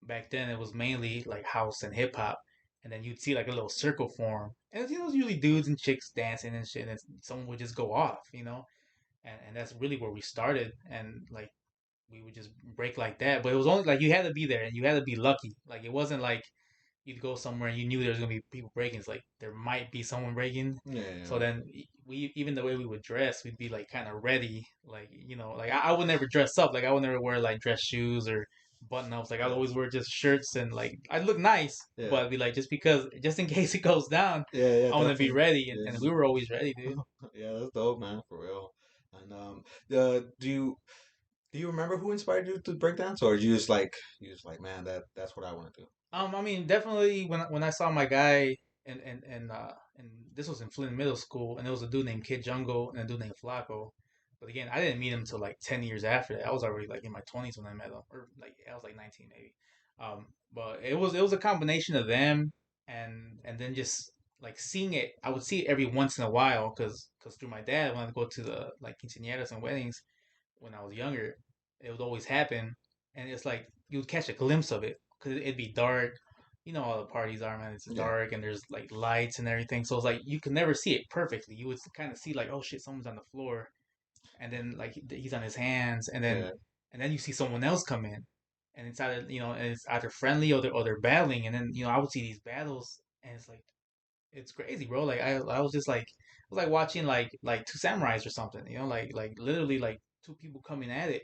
Back then it was mainly like house and hip hop, and then you'd see like a little circle form, and it was usually dudes and chicks dancing and shit, and someone would just go off, and that's really where we started, and like we would just break like that. But it was only like you had to be there and you had to be lucky. Like it wasn't like you'd go somewhere and you knew there was gonna be people breaking. It's like there might be someone breaking. yeah, So yeah, then we even the way we would dress, we'd be like kind of ready. Like like I would never dress up. Like I would never wear like dress shoes or button ups. Like I'd yeah, always wear just shirts and like I'd look nice, yeah, but I'd be like just in case it goes down, yeah, yeah, I want to be definitely, ready. And, yeah. and we were always ready, dude. Yeah, that's dope, man, for real. And do you remember who inspired you to break dance, or you just like, man, that's what I want to do? I mean, definitely when I saw my guy and this was in Flint Middle School, and there was a dude named Kid Jungle and a dude named Flacco. But again, I didn't meet him until like 10 years after that. I was already like in my 20s when I met him, or like I was like 19 maybe. But it was a combination of them and then just like seeing it. I would see it every once in a while because through my dad when I go to the like quinceañeras and weddings when I was younger. it would always happen, and it's like you'd catch a glimpse of it because it'd be dark. You know how the parties are, man. It's Yeah. dark and there's like lights and everything, so it's like you can never see it perfectly. You would kind of see like, oh shit, someone's on the floor, and then like he's on his hands, Yeah. and then you see someone else come in, and it's either and it's either friendly or they're battling, and then I would see these battles, and it's like it's crazy, bro. Like I was just like it was like watching like two samurais or something, like literally like two people coming at it,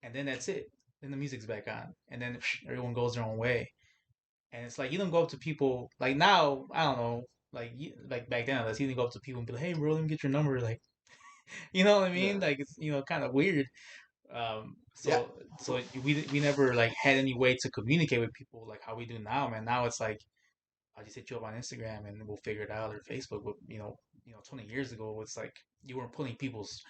and then that's it. Then the music's back on, and then everyone goes their own way, and it's like you don't go up to people like now. I don't know, like back then, let's even go up to people and be like, "Hey, bro, let me get your number." Like, you know what I mean? Yeah. Like it's kind of weird. Yeah. So we never like had any way to communicate with people like how we do now, man. Now it's like I'll just hit you up on Instagram and we'll figure it out or Facebook. But 20 years ago, it's like you weren't pulling people's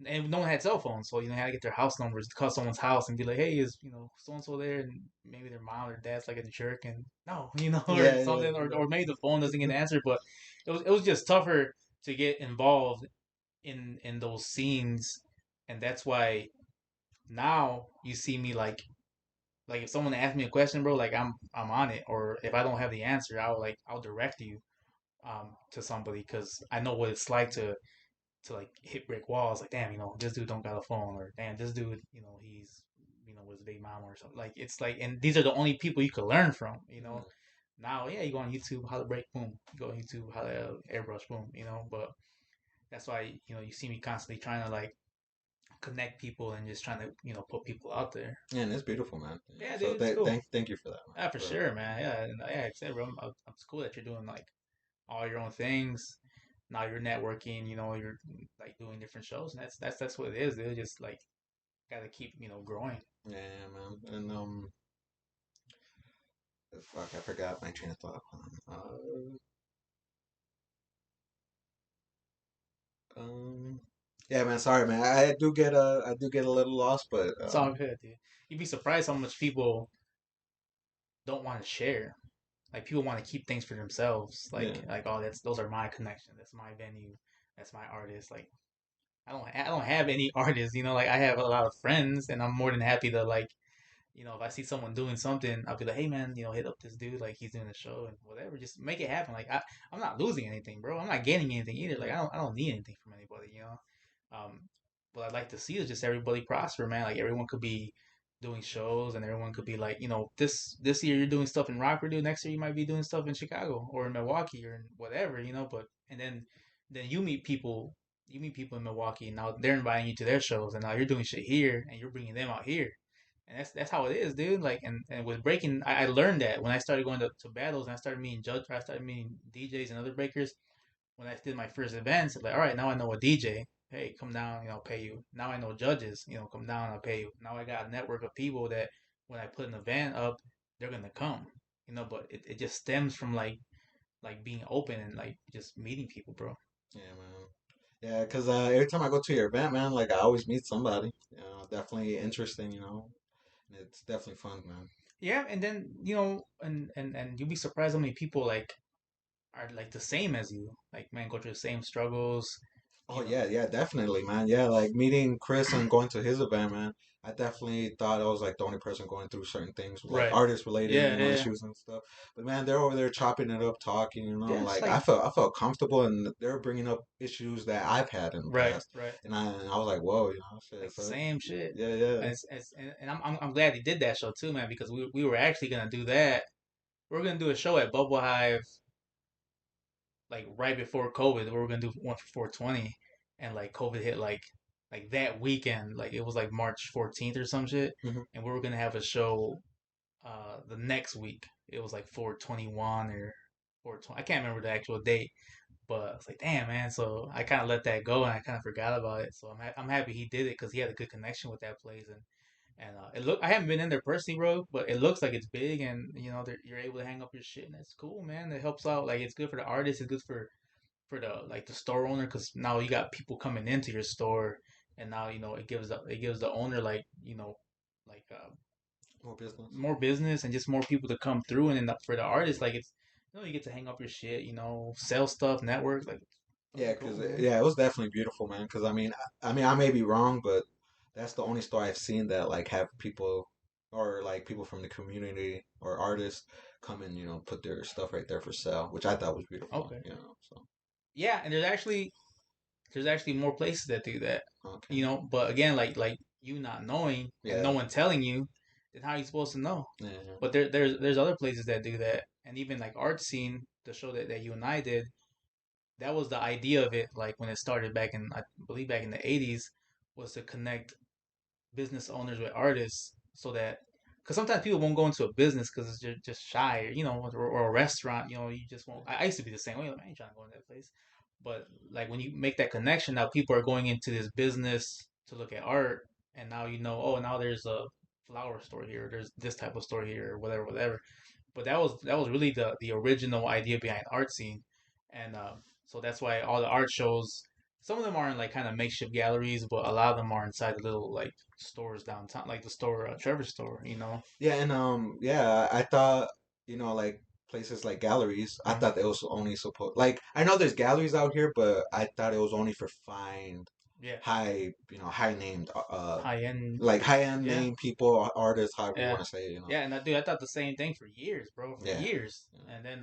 and no one had cell phones, so had to get their house numbers to call someone's house and be like, "Hey, is so and so there?" And maybe their mom or dad's like a jerk, and no, or Yeah. Yeah. something, or maybe the phone doesn't get answered. But it was just tougher to get involved in those scenes, and that's why now you see me like if someone asks me a question, bro, like I'm on it, or if I don't have the answer, I'll direct you to somebody because I know what it's like to like hit brick walls. Like, damn, this dude don't got a phone, or damn, this dude, he's with his big mama or something. Like, it's like, and these are the only people you could learn from. Now, yeah, you go on YouTube, how to break, boom. You go on YouTube, how to airbrush, boom. But that's why you see me constantly trying to like connect people and just trying to put people out there. Yeah, and it's beautiful, man. Yeah, So dude, it's cool. thank you for that, man. Yeah, for sure, man. Yeah, and yeah, like I said, bro, it's cool that you're doing like all your own things. Now you're networking, you're like doing different shows, and that's what it is, dude. Just like gotta keep, growing. Yeah, man. And fuck, I forgot my train of thought. Um, yeah, man. Sorry, man. I do get a little lost, but It's all good, dude. You'd be surprised how much people don't want to share. Like people want to keep things for themselves. yeah, Like oh, those are my connections. That's my venue. That's my artist. Like I don't have any artists. Like I have a lot of friends, and I'm more than happy to like if I see someone doing something, I'll be like, hey man, hit up this dude, like he's doing a show and whatever, just make it happen. Like I'm not losing anything, bro. I'm not gaining anything either. Like I don't need anything from anybody. What I'd like to see is just everybody prosper, man. Like everyone could be doing shows and everyone could be like, this year you're doing stuff in Rockford, dude. Next year you might be doing stuff in Chicago or in Milwaukee or in whatever. But and then you meet people in Milwaukee and now they're inviting you to their shows and now you're doing shit here and you're bringing them out here and that's how it is, dude. Like, and with breaking, I learned that when I started going to battles and I started meeting DJs and other breakers. When I did my first events, like, all right, now I know a DJ. Hey, come down, I'll pay you. Now I know judges, come down, I'll pay you. Now I got a network of people that when I put an event up, they're gonna come, But it just stems from like being open and like just meeting people, bro. yeah, man. Yeah, because every time I go to your event, man, like I always meet somebody. Definitely interesting. And it's definitely fun, man. Yeah, and then and you'll be surprised how many people like are like the same as you. Like, man, go through the same struggles. Oh You know. yeah, yeah, definitely, man. Yeah, like meeting Chris and going to his event, man. I definitely thought I was like the only person going through certain things, like Right. artist related, Yeah, yeah, yeah. issues and stuff. But man, they're over there chopping it up, talking, Yeah, it's like like I felt comfortable, and they're bringing up issues that I've had in the right, past, right. and I was like, whoa, Like shit. the So same shit. yeah, yeah. And I'm glad he did that show too, man, because we were actually gonna do that. We were gonna do a show at Bubble Hive like right before COVID. We were gonna do one for 420, and like COVID hit like that weekend. Like it was like March 14th or some shit, Hmm. and we were gonna have a show the next week. It was like 421 or 420. I can't remember the actual date, but I was like, damn, man. So I kind of let that go and I kind of forgot about it. So I'm happy he did it because he had a good connection with that place and I haven't been in there personally, bro, but it looks like it's big and you're able to hang up your shit and that's cool, man. It helps out. Like it's good for the artist. It's good for the like the store owner because now you got people coming into your store and now it gives the owner like More business. more business and just more people to come through. And then for the artist, like it's you get to hang up your shit, sell stuff, network, like Yeah, fucking cause cool, man. yeah, it was definitely beautiful, man. Cause I mean, I may be wrong, but that's the only store I've seen that like have people or like people from the community or artists come and put their stuff right there for sale, which I thought was beautiful. Okay. So Yeah, and there's actually more places that do that. okay, You know, but again, like you not knowing and no yeah, one telling you, then how are you supposed to know? yeah, But there's other places that do that, and even like art scene, the show that you and I did, that was the idea of it. Like when it started back in, I believe back in the '80s, was to connect business owners with artists, so that because sometimes people won't go into a business because it's just shy, or, or a restaurant. You just won't. I used to be the same way. Like, I ain't trying to go in that place. But like when you make that connection, now people are going into this business to look at art, and now oh, now there's a flower store here, there's this type of store here, or whatever, whatever. But that was really the original idea behind art scene, and so that's why all the art shows. Some of them are in like kind of makeshift galleries, but a lot of them are inside the little like stores downtown, like the store, Trevor store. yeah, and yeah, I thought like places like galleries. I Mhm. thought it was only supposed like I know there's galleries out here, but I thought it was only for fine, Yeah, high named high end. like high end Yeah, name people, artists, however you yeah, want to say it. yeah. And I thought the same thing for years, bro, for Yeah. years. Yeah. And then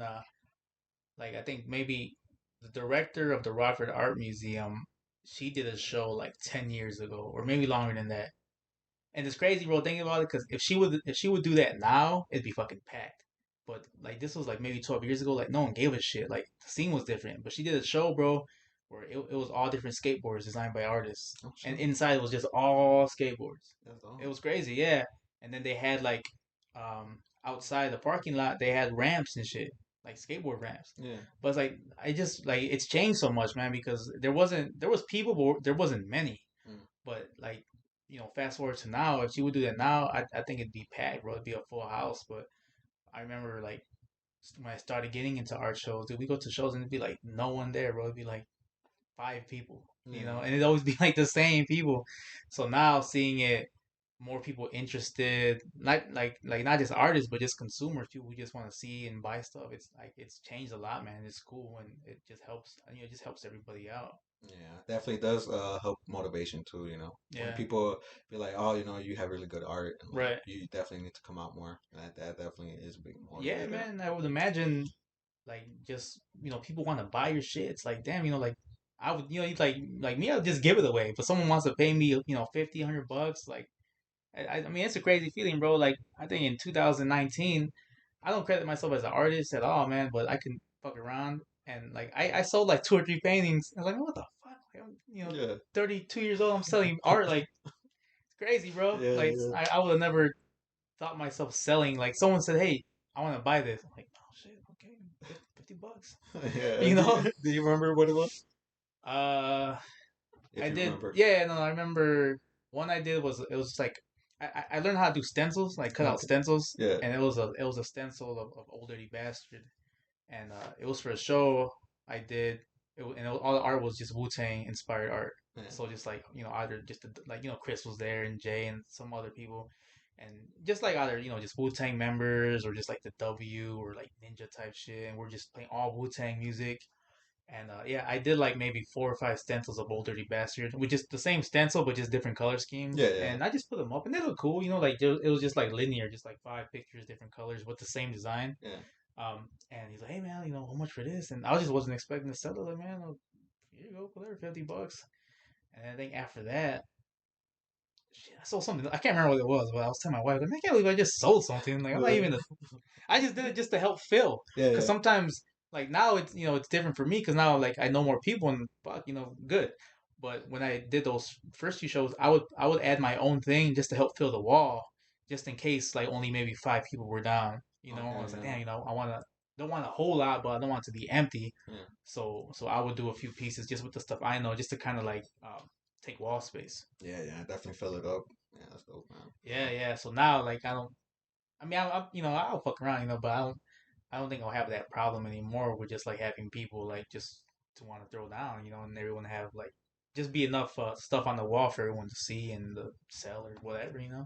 like I think maybe the director of the Rockford Art Museum, she did a show like 10 years ago, or maybe longer than that. And it's crazy, bro. Thinking about it, because if she would do that now, it'd be fucking packed. But like this was like maybe 12 years ago. Like no one gave a shit. Like the scene was different. But she did a show, bro, where it was all different skateboards designed by artists, Oh and shit. inside was just all skateboards. That's It all. was crazy, yeah. And then they had like outside the parking lot, they had ramps and shit, like skateboard ramps. Yeah. But it's like I just like it's changed so much, man, because there was people, but there wasn't many. Mm. But like, fast forward to now, if she would do that now, I think it'd be packed, bro. It'd be a full house. But I remember like when I started getting into art shows, dude, we go to shows and it'd be like no one there, bro. It'd be like five people, Yeah. and it'd always be like the same people. So now seeing it, more people interested, not not just artists, but just consumers, people who just want to see and buy stuff. It's like it's changed a lot, man. It's cool and it just helps. It just helps everybody out. Yeah, definitely does help motivation too, When Yeah. people be like, "Oh, you have really good art and like Right. you definitely need to come out more." That definitely is a big Yeah, motivator. man. I would imagine like just people want to buy your shit. It's like damn, like I would like me, I would just give it away. But someone wants to pay me 50, $100, like I mean it's a crazy feeling, bro. Like I think in 2019, I don't credit myself as an artist at all, man. But I can fuck around and like I sold like two or three paintings. I was like, what the fuck? Like, I'm, Yeah. 32 years old. I'm selling art. Like it's crazy, bro. Yeah, Like yeah. I would have never thought myself selling. Like someone said, hey, I want to buy this. I'm like, oh shit, okay, $50. Yeah. You know? Do you remember what it was? Uh, I If you did. remember. Yeah, no, I remember one I did was it was just like I learned how to do stencils, like cut out Okay. stencils, Yeah. and it was a stencil of Old Dirty Bastard, and it was for a show I did. All the art was just Wu Tang inspired art. Yeah. So just like either just like Chris was there and Jay and some other people, and just like either just Wu Tang members or just like the W or like Ninja type shit, and we're just playing all Wu Tang music. And yeah, I did like maybe 4 or 5 stencils of Old Dirty Bastard, which is the same stencil but just different color schemes. Yeah, yeah. And I just put them up, and they look cool. Like it was just like linear, just like 5 pictures, different colors with the same design. Yeah. And he's like, "Hey man, how much for this?" And I just wasn't expecting to sell it. Like, man, here you go, whatever, $50. And I think after that, shit, I sold something. I can't remember what it was, but I was telling my wife, like, man, I can't believe I just sold something. Like, I'm not even I just did it just to help Phil, Yeah, because yeah. sometimes like now it's different for me because now like I know more people and fuck good. But when I did those first few shows, I would add my own thing just to help fill the wall, just in case like only maybe 5 people were down. I Okay, was like, yeah. damn, I don't want a whole lot, but I don't want it to be empty. Yeah. So I would do a few pieces just with the stuff I know, just to kind of like take wall space. Yeah, yeah. Definitely fill it up. Yeah, that's dope, man. Yeah, yeah. So now like I don't. I mean, I'll fuck around, but I don't think I'll have that problem anymore with just like having people like just to want to throw down, and everyone have like just be enough stuff on the wall for everyone to see and the sell or whatever. Yeah,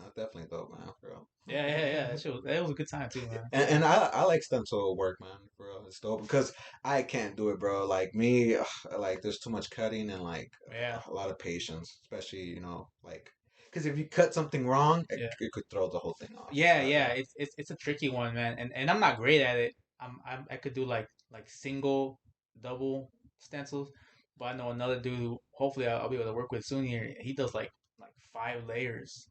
that's definitely dope, man, for real. Yeah, yeah, yeah. That was a good time too, man. And I like stencil work, man, for real. it's dope because I can't do it, bro. Like me, ugh, like there's too much cutting and like Yeah, a lot of patience, especially like because if you cut something wrong, yeah, it could throw the whole thing off. yeah, So yeah. yeah. It's a tricky one, man, and I'm not great at it. I could do like single, double stencils, but I know another dude who hopefully I'll be able to work with soon here. He does like 5 layers,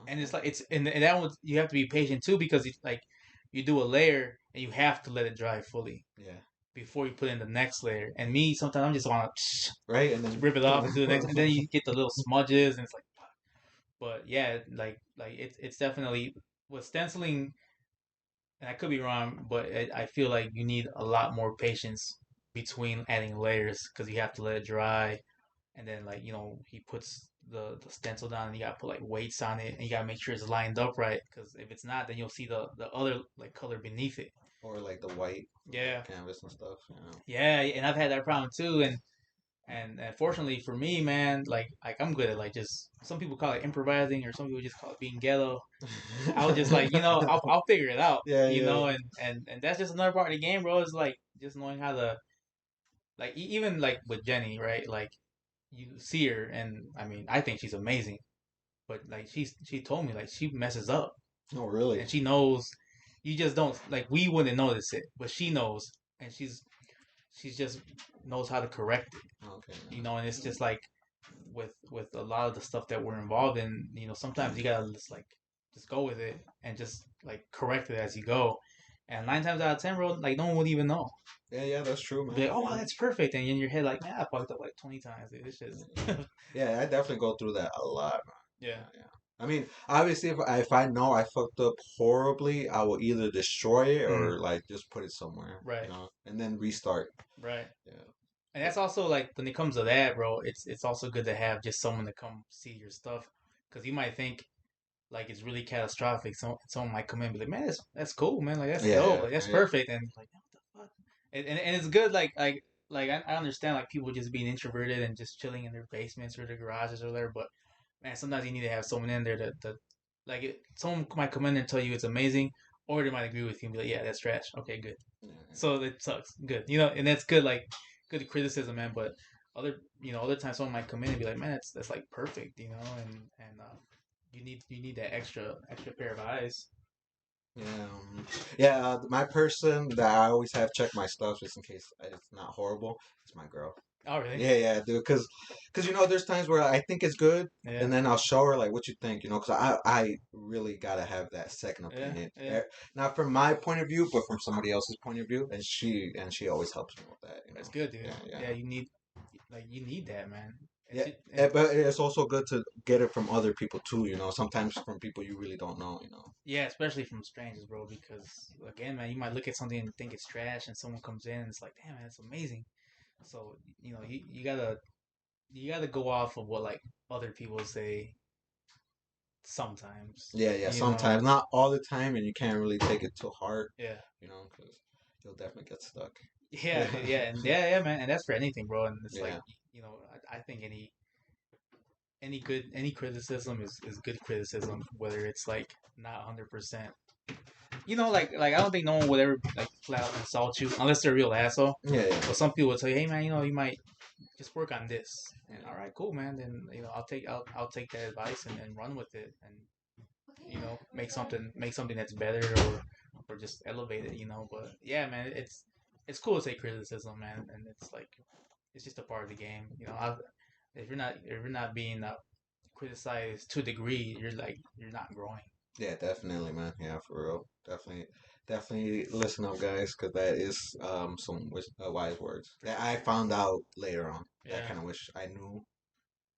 and it's Okay. like it's and that one you have to be patient too because it's like you do a layer and you have to let it dry fully Yeah. before you put in the next layer. And me, sometimes I'm just want to Right, and just then rip it off and do the next, and then you get the little smudges, and it's like, but yeah, like it's definitely with stenciling, and I could be wrong, but I feel like you need a lot more patience between adding layers because you have to let it dry, and then like he puts the stencil down, and you gotta put like weights on it, and you gotta make sure it's lined up right because if it's not, then you'll see the other like color beneath it. or like the white Yeah, canvas and stuff. yeah, and I've had that problem too, and fortunately for me, man, like I'm good at like just some people call it improvising, or some people just call it being ghetto. I was just like, I'll figure it out, Yeah, yeah. and that's just another part of the game, bro. Is like just knowing how to like even like with Jenny, right? Like you see her, and I mean, I think she's amazing, but like she told me like she messes up, Oh, really? and she knows. You just don't like we wouldn't notice it, but she knows, and she's just knows how to correct it, Okay. and it's just like with a lot of the stuff that we're involved in, sometimes you gotta just like just go with it and just like correct it as you go. And 9 times out of 10, bro, like no one would even know. Yeah, yeah, that's true, Be man. like, oh wow, that's perfect, and in your head, like, man, I fucked up like 20 times, dude. It's just, Yeah, I definitely go through that a lot, man. yeah, Yeah, yeah. I mean, obviously, if I know I fucked up horribly, I will either destroy it mm, or like just put it somewhere, right, and then restart. right. Yeah. And that's also like when it comes to that, bro. It's also good to have just someone to come see your stuff, because you might think like it's really catastrophic. Someone might come in and be like, man, that's cool, man. Like that's Yeah, dope. yeah, Like that's yeah. perfect. And like, what the fuck? And it's good. Like I understand like people just being introverted and just chilling in their basements or their garages or whatever. But man, sometimes you need to have someone in there that like someone might come in there and tell you it's amazing, or they might agree with you and be like, yeah, that's trash. Okay, good. Yeah, So it sucks. Good. And that's good. Like good criticism, man. But other times someone might come in and be like, man, that's like perfect. And you need that extra pair of eyes. yeah. Yeah, my person that I always have check my stuff just in case it's not horrible. It's my girl. Oh, really? Yeah, yeah, dude. Cause there's times where I think it's good, Yeah, and then I'll show her like what you think. Cause I really gotta have that second yeah, opinion. yeah. Not from my point of view, but from somebody else's point of view, and she always helps me with that. That's good, dude. Yeah, yeah, Yeah, you need that, man. And yeah. she, and But it's also good to get it from other people too. Sometimes from people you really don't know. yeah, especially from strangers, bro. Because again, man, you might look at something and think it's trash, and someone comes in and it's like, damn, man, it's amazing. So you gotta go off of what like other people say sometimes. Yeah, yeah. You know, Sometimes, not all the time, and you can't really take it to heart. yeah. Because you'll definitely get stuck. Yeah, yeah, and yeah, man, and that's for anything, bro. And it's like, Yeah. I think any criticism is good criticism, whether it's like not 100%. Like I don't think no one would ever like flat out insult you unless they're a real asshole. Yeah, yeah. But some people would tell you, hey man, you might just work on this, and all right, cool, man. Then I'll take that advice and run with it, and make something that's better, or just elevate it. But yeah, man, it's cool to take criticism, man, and it's like it's just a part of the game. If you're not being criticized to a degree, you're not growing. Yeah, definitely, man. Yeah, for real. Definitely, definitely listen up, guys, because that is some wise words For that sure. I found out later on. That I Yeah. kind of wish I knew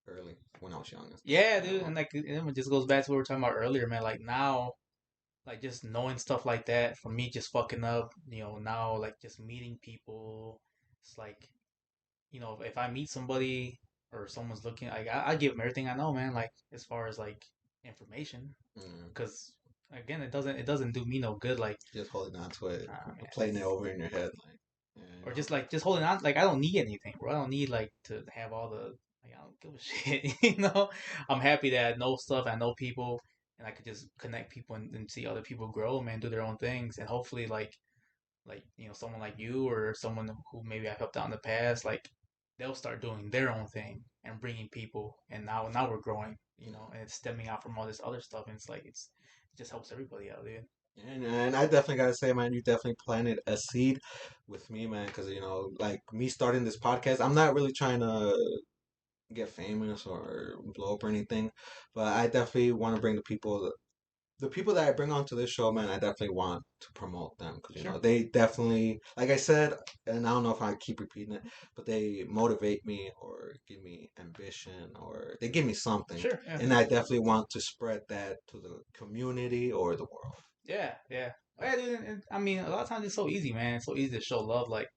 early when I was young and stuff. Yeah, dude, and like it just goes back to what we were talking about earlier, man. Like now, like just knowing stuff like that from me just fucking up, now like just meeting people, it's like, if I meet somebody or someone's looking, like I give them everything I know, man. Like as far as like information, Mm, because again, it doesn't do me no good. Like, just holding on to it, man, playing it over in your head, like, yeah, or just holding on. Like I don't need anything, bro. I don't need like to have all the. Like, I don't give a shit. I'm happy that I know stuff. I know people, and I could just connect people and see other people grow, man, do their own things, and hopefully, like someone like you or someone who maybe I helped out in the past, like they'll start doing their own thing and bringing people, and now we're growing, and it's stemming out from all this other stuff, and it's like it just helps everybody out, dude. And I definitely gotta say, man, you definitely planted a seed with me, man. Because like me starting this podcast, I'm not really trying to get famous or blow up or anything, but I definitely want to bring the people that I bring onto this show, man. I definitely want to promote them because Sure, they definitely, like I said, and I don't know if I keep repeating it, but they motivate me or give me ambition or they give me something, sure, yeah, and I definitely want to spread that to the community or the world. yeah, yeah. Oh, yeah, dude. And, I mean, a lot of times it's so easy, man. It's so easy to show love. Like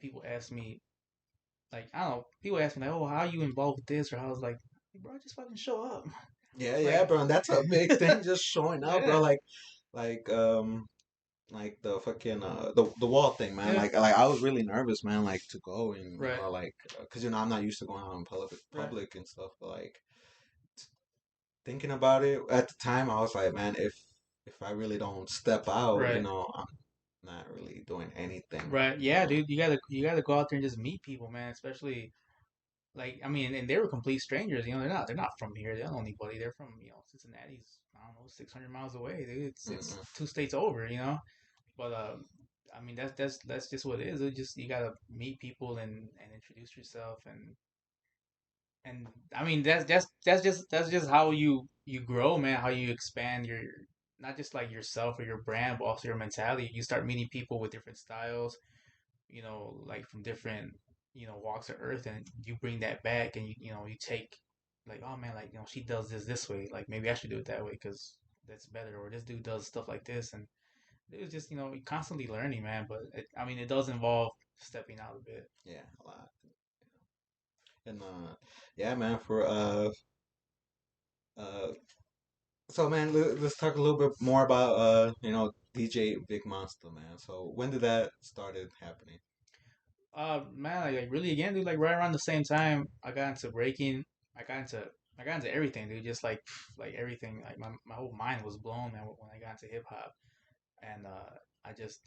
people ask me, like I don't know, people ask me like, oh, how are you involved with this? Or I was like, bro, just fucking show up. Yeah, yeah, Like, bro, and that's a big thing. Just showing up, bro. yeah, Like, like the fucking the wall thing, man. yeah, Like I was really nervous, man. Like to go and right, like, cause I'm not used to going out in right, public and stuff. But like thinking about it at the time, I was like, man, if I really don't step out, right. I'm not really doing anything. Right. Yeah, dude, you gotta go out there and just meet people, man. Especially like I mean, and they were complete strangers. They're not from here. They don't know anybody. They're from Cincinnati's. I don't know, 600 miles away, dude. It's Mm-mm. two states over. But I mean that's just what it is. It just you gotta meet people and introduce yourself and I mean that's just how you grow, man. How you expand your not just like yourself or your brand, but also your mentality. You start meeting people with different styles, like from different, walks of earth, and you bring that back, and you take like, oh man, like she does this way, like maybe I should do it that way because that's better, or this dude does stuff like this, and it was just constantly learning, man. But I mean, it does involve stepping out a bit. Yeah, a lot. And yeah, man. For uh, so man, let's talk a little bit more about DJ Vic Monster, man. So when did that started happening? Man, like really again, dude, like right around the same time I got into breaking, I got into I got into everything, dude. Just like everything, like my whole mind was blown, man, when I got into hip hop. And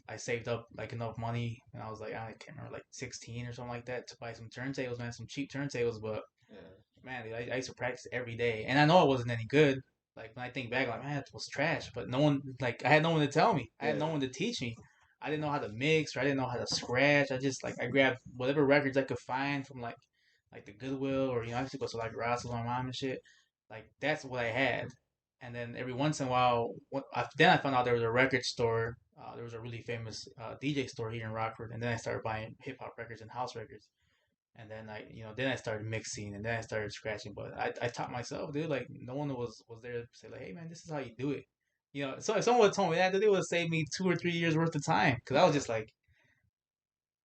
I saved up like enough money, and I was like, I can't remember, like 16 or something like that, to buy some turntables, man, some cheap turntables. But Yeah, man, dude, I used to practice every day, and I know I wasn't any good. Like when I think back, like man, it was trash. But no one, like I had no one to tell me. I had no yeah, one to teach me. I didn't know how to mix, or I didn't know how to scratch. I just I grabbed whatever records I could find from like the Goodwill, or I used to go to like Ross with my mom and shit. Like that's what I had. And then every once in a while, then I found out there was a record store. There was a really famous DJ store here in Rockford, and then I started buying hip hop records and house records. And then then I started mixing, and then I started scratching. But I taught myself, dude. Like no one was there to say like, hey man, this is how you do it. So if someone told me that, dude, it would save me 2 or 3 years worth of time. Cause I was yeah, just like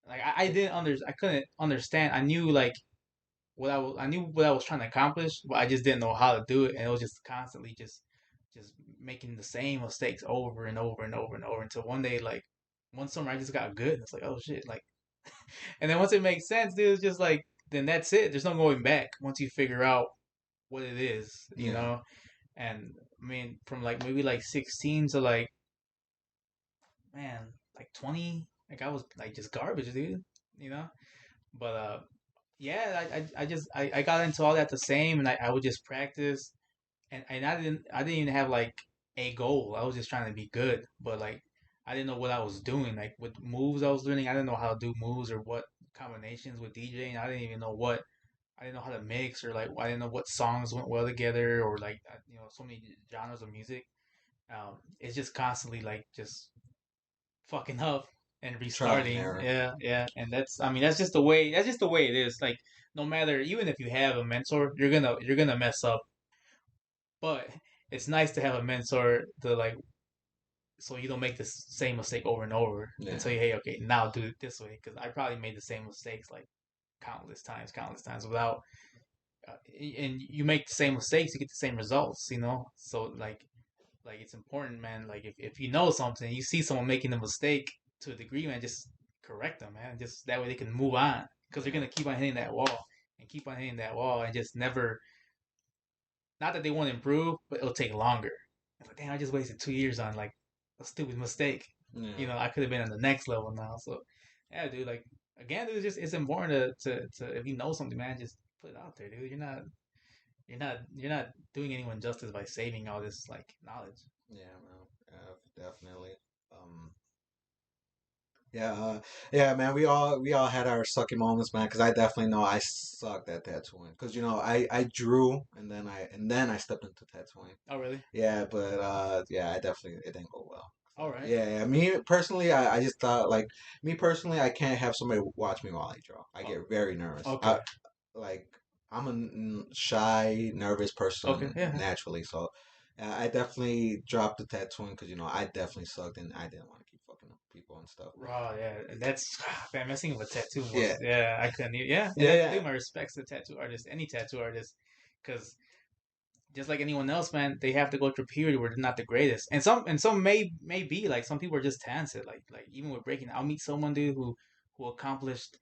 I didn't I couldn't understand. I knew like I knew what I was trying to accomplish, but I just didn't know how to do it, and it was just constantly just making the same mistakes over and over and over and over until one day, like one summer, I just got good. It's like, oh shit, like, and then once it makes sense, dude, it's just like then that's it. There's no going back once you figure out what it is, yeah. And I mean, from like maybe like 16 to like man, like 20, like I was like just garbage, dude, you know. But yeah, I got into all that the same, and I would just practice, and I didn't even have like a goal. I was just trying to be good, but like I didn't know what I was doing. Like with moves I was learning, I didn't know how to do moves or what combinations with DJing. I didn't even know what I didn't know how to mix, or like I didn't know what songs went well together, or like so many genres of music. It's just constantly like just fucking up and Trial and restarting. error. Yeah, yeah. And I mean that's just the way it is. Like no matter, even if you have a mentor, you're gonna mess up. But it's nice to have a mentor to like so you don't make the same mistake over and over, and Yeah, tell you, hey, okay, now do it this way, because I probably made the same mistakes like countless times without and you make the same mistakes, you get the same results, so like it's important, man. Like if you know something, you see someone making a mistake to a degree, man, just correct them, man. Just that way they can move on, because they're yeah, gonna keep on hitting that wall and keep on hitting that wall, and just never. Not that they won't improve, but it'll take longer. It's like, damn, I just wasted 2 years on like a stupid mistake. Yeah. I could have been on the next level now. So, yeah, dude. Like again, dude, it's important to if you know something, man, just put it out there, dude. You're not doing anyone justice by saving all this like knowledge. Yeah, man. Definitely. Um, yeah, yeah, man. We all had our sucky moments, man. Because I definitely know I sucked at tattooing. Because I drew and then I stepped into tattooing. Oh, really? Yeah, but yeah, I definitely it didn't go well. All right. Yeah, yeah. Me personally, I just thought like me personally, I can't have somebody watch me while I draw. I Oh, get very nervous. okay. Like I'm a shy, nervous Okay. person Yeah. naturally, so I definitely dropped the tattooing because I definitely sucked and I didn't want to keep fucking up people and stuff. Oh yeah, that's man. Messing with a tattoo Yeah, was yeah. I couldn't. Yeah, and yeah, that's yeah. dude. My respects to tattoo artists, any tattoo artist, because just like anyone else, man, they have to go through a period where they're not the greatest, and some may be like some people are just talented. Like even with breaking, I'll meet someone dude who accomplished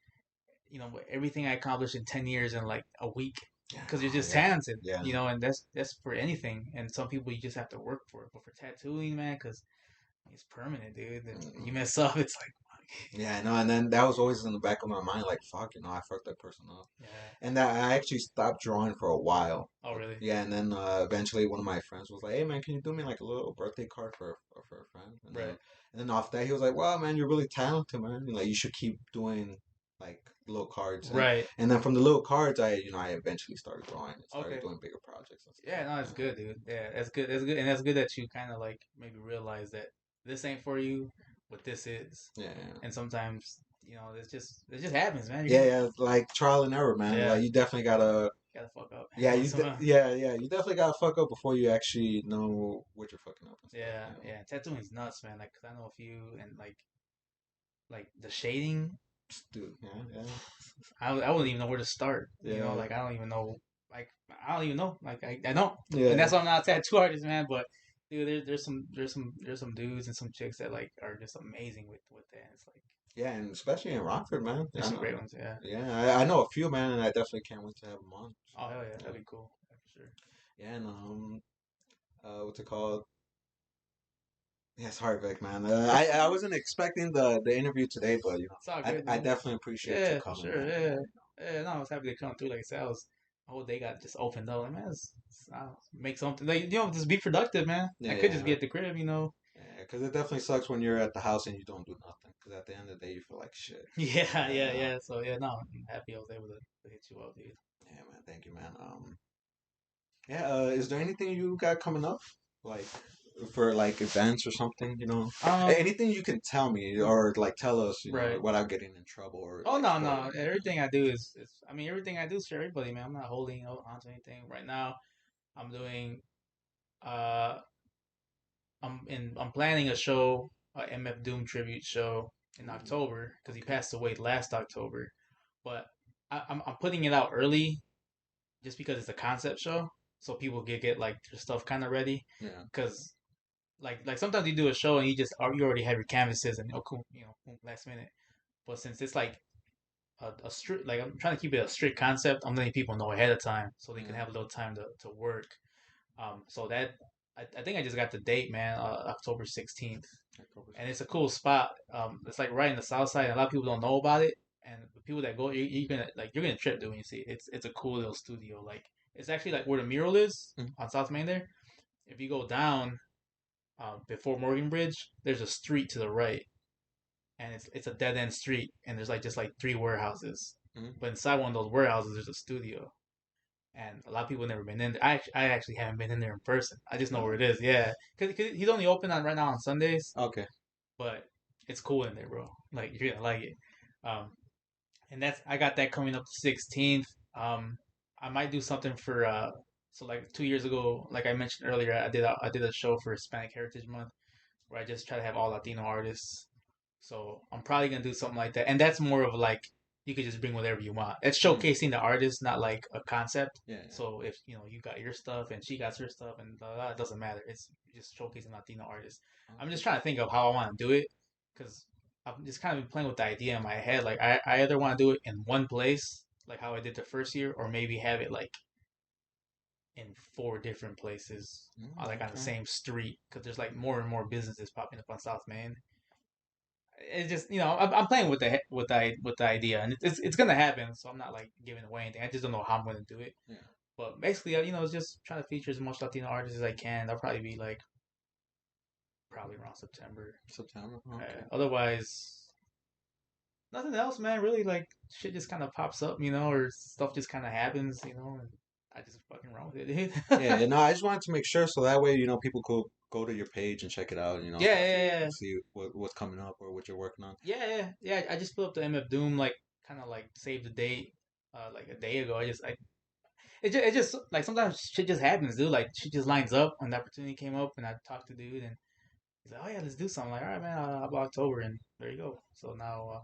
everything I accomplished in 10 years in like a week Yeah, because you're no, just yeah, talented, yeah, and that's for anything. And some people you just have to work for it, but for tattooing, man, because it's permanent, dude. If you mm-mm. mess up, it's like Yeah, I know. And then that was always in the back of my mind, like, fuck, I fucked that person up. yeah. And that I actually stopped drawing for a while. Oh really? Yeah, and then eventually one of my friends was like, "Hey man, can you do me like a little birthday card for a friend?" Right. And then off that he was like, "Wow, man, you're really talented, man. Like you should keep doing like little cards." Right. And then from the little cards, I eventually started drawing and started Okay. doing bigger projects and stuff. Yeah, no, that's good, dude. Yeah, that's good. That's good, and that's good that you kind of like maybe realize that this ain't for you, but this is. Yeah, yeah. And sometimes it just happens, man. Yeah, yeah, like trial and error, man. Yeah, Like you definitely gotta, gotta fuck up yeah, once in a while. yeah, you definitely gotta fuck up before you actually know what you're fucking up and stuff. Yeah, yeah. Tattooing's nuts, man. Like, 'cause I know a few, and like the shading, Dude, yeah, yeah, I wouldn't even know where to start. yeah, Like I don't even know. Like I don't even know. Like I don't. And yeah. that's why I'm not a tattoo artist, man. But dude, there's some dudes and some chicks that like are just amazing with that. It's like Yeah, and especially in Rockford, man. there's I some know. great ones. Yeah. Yeah, I know a few, man, and I definitely can't wait to have them on. So, Oh hell yeah, yeah, that'd be cool. Yeah, for sure. yeah, and what's it called? Yeah, sorry, Vic, man. I wasn't expecting the interview today, but It's all I good, I man. definitely appreciate you Yeah, for coming, sure. man. Yeah. Yeah, no, I was happy to come through. Like I said, my whole day got just opened up. Like, man, make something. Like, just be productive, man. I Yeah, could just be yeah, at the crib. yeah. Because it definitely sucks when you're at the house and you don't do nothing. Because at the end of the day, you feel like shit. Yeah, yeah, Yeah, yeah. So yeah, no, I'm happy I was able to hit you up, dude. yeah, man. Thank you, man. Yeah. Is there anything you got coming up, like for like events or something? Um, Anything you can tell me or like tell us, right. without getting in trouble or Oh like no, no. spoiling anything. Everything I do is I mean everything I do is for everybody, man. I'm not holding on to anything right now. I'm doing uh I'm planning a show, a MF Doom tribute show in Ooh, October because he okay. passed away last October. But I'm putting it out early just because it's a concept show, so people get like their stuff kind of ready. Yeah. Because like sometimes you do a show and you already have your canvases and oh cool, boom, last minute. But since it's like a strict, like I'm trying to keep it a strict concept, I'm letting people know ahead of time so they can Yeah. have a little time to work. So that I think I just got the date, man, October 16th, October and it's a 16th. cool spot. It's like right in the south side, and a lot of people don't know about it. And the people that go, you're gonna trip dude when you see it. It's a cool little studio. Like it's actually like where the mural is Mhm. on South Main there. If you go down before Morgan Bridge, there's a street to the right, and it's a dead end street, and there's like just like three warehouses. Mhm. But inside one of those warehouses, there's a studio, and a lot of people never been in there. I actually haven't been in there in person. I just know where it Oh, is. Yeah, cause he's only open on right now on Sundays, okay. but it's cool in there, bro. Like you're gonna like it. Um, and I got that coming up the 16th. Um, I might do something for so like 2 years ago, like I mentioned earlier, I did a show for Hispanic Heritage Month where I just try to have all Latino artists. So I'm probably gonna do something like that, and that's more of like you could just bring whatever you want. It's Mm. showcasing the artist, not like a concept. Yeah, yeah. So if you got your stuff and she got her stuff and blah, blah, it doesn't matter. It's just showcasing Latino artists. I'm Okay. just trying to think of how I want to do it because I'm just kind of been playing with the idea in my head. Like I either want to do it in one place, like how I did the first year, or maybe have it like in four different places, like on the Okay. same street, because there's like more and more businesses popping up on South Main. it's just I'm playing with the idea, and it's gonna happen. So I'm not like giving away anything. I just don't know how I'm gonna do it. Yeah. But basically, it's just trying to feature as much Latino artists as I can. That'll probably be like probably around September. September. Okay. Otherwise, nothing else, man. Really, like shit just kind of pops up, or stuff just kind of happens, and I just fucking run with it, Yeah, dude. and no, I just wanted to make sure so that way people could go to your page and check it out. Yeah, yeah, yeah, See what's coming up or what you're working on. yeah, yeah, yeah. I just put up the MF Doom, like kind of like save the date, like a day ago. It just like sometimes shit just happens, dude. Like shit just lines up, and the opportunity came up, and I talked to dude, and he's like, "Oh yeah, let's do something." Like, all right, man, about October, and there you go. So now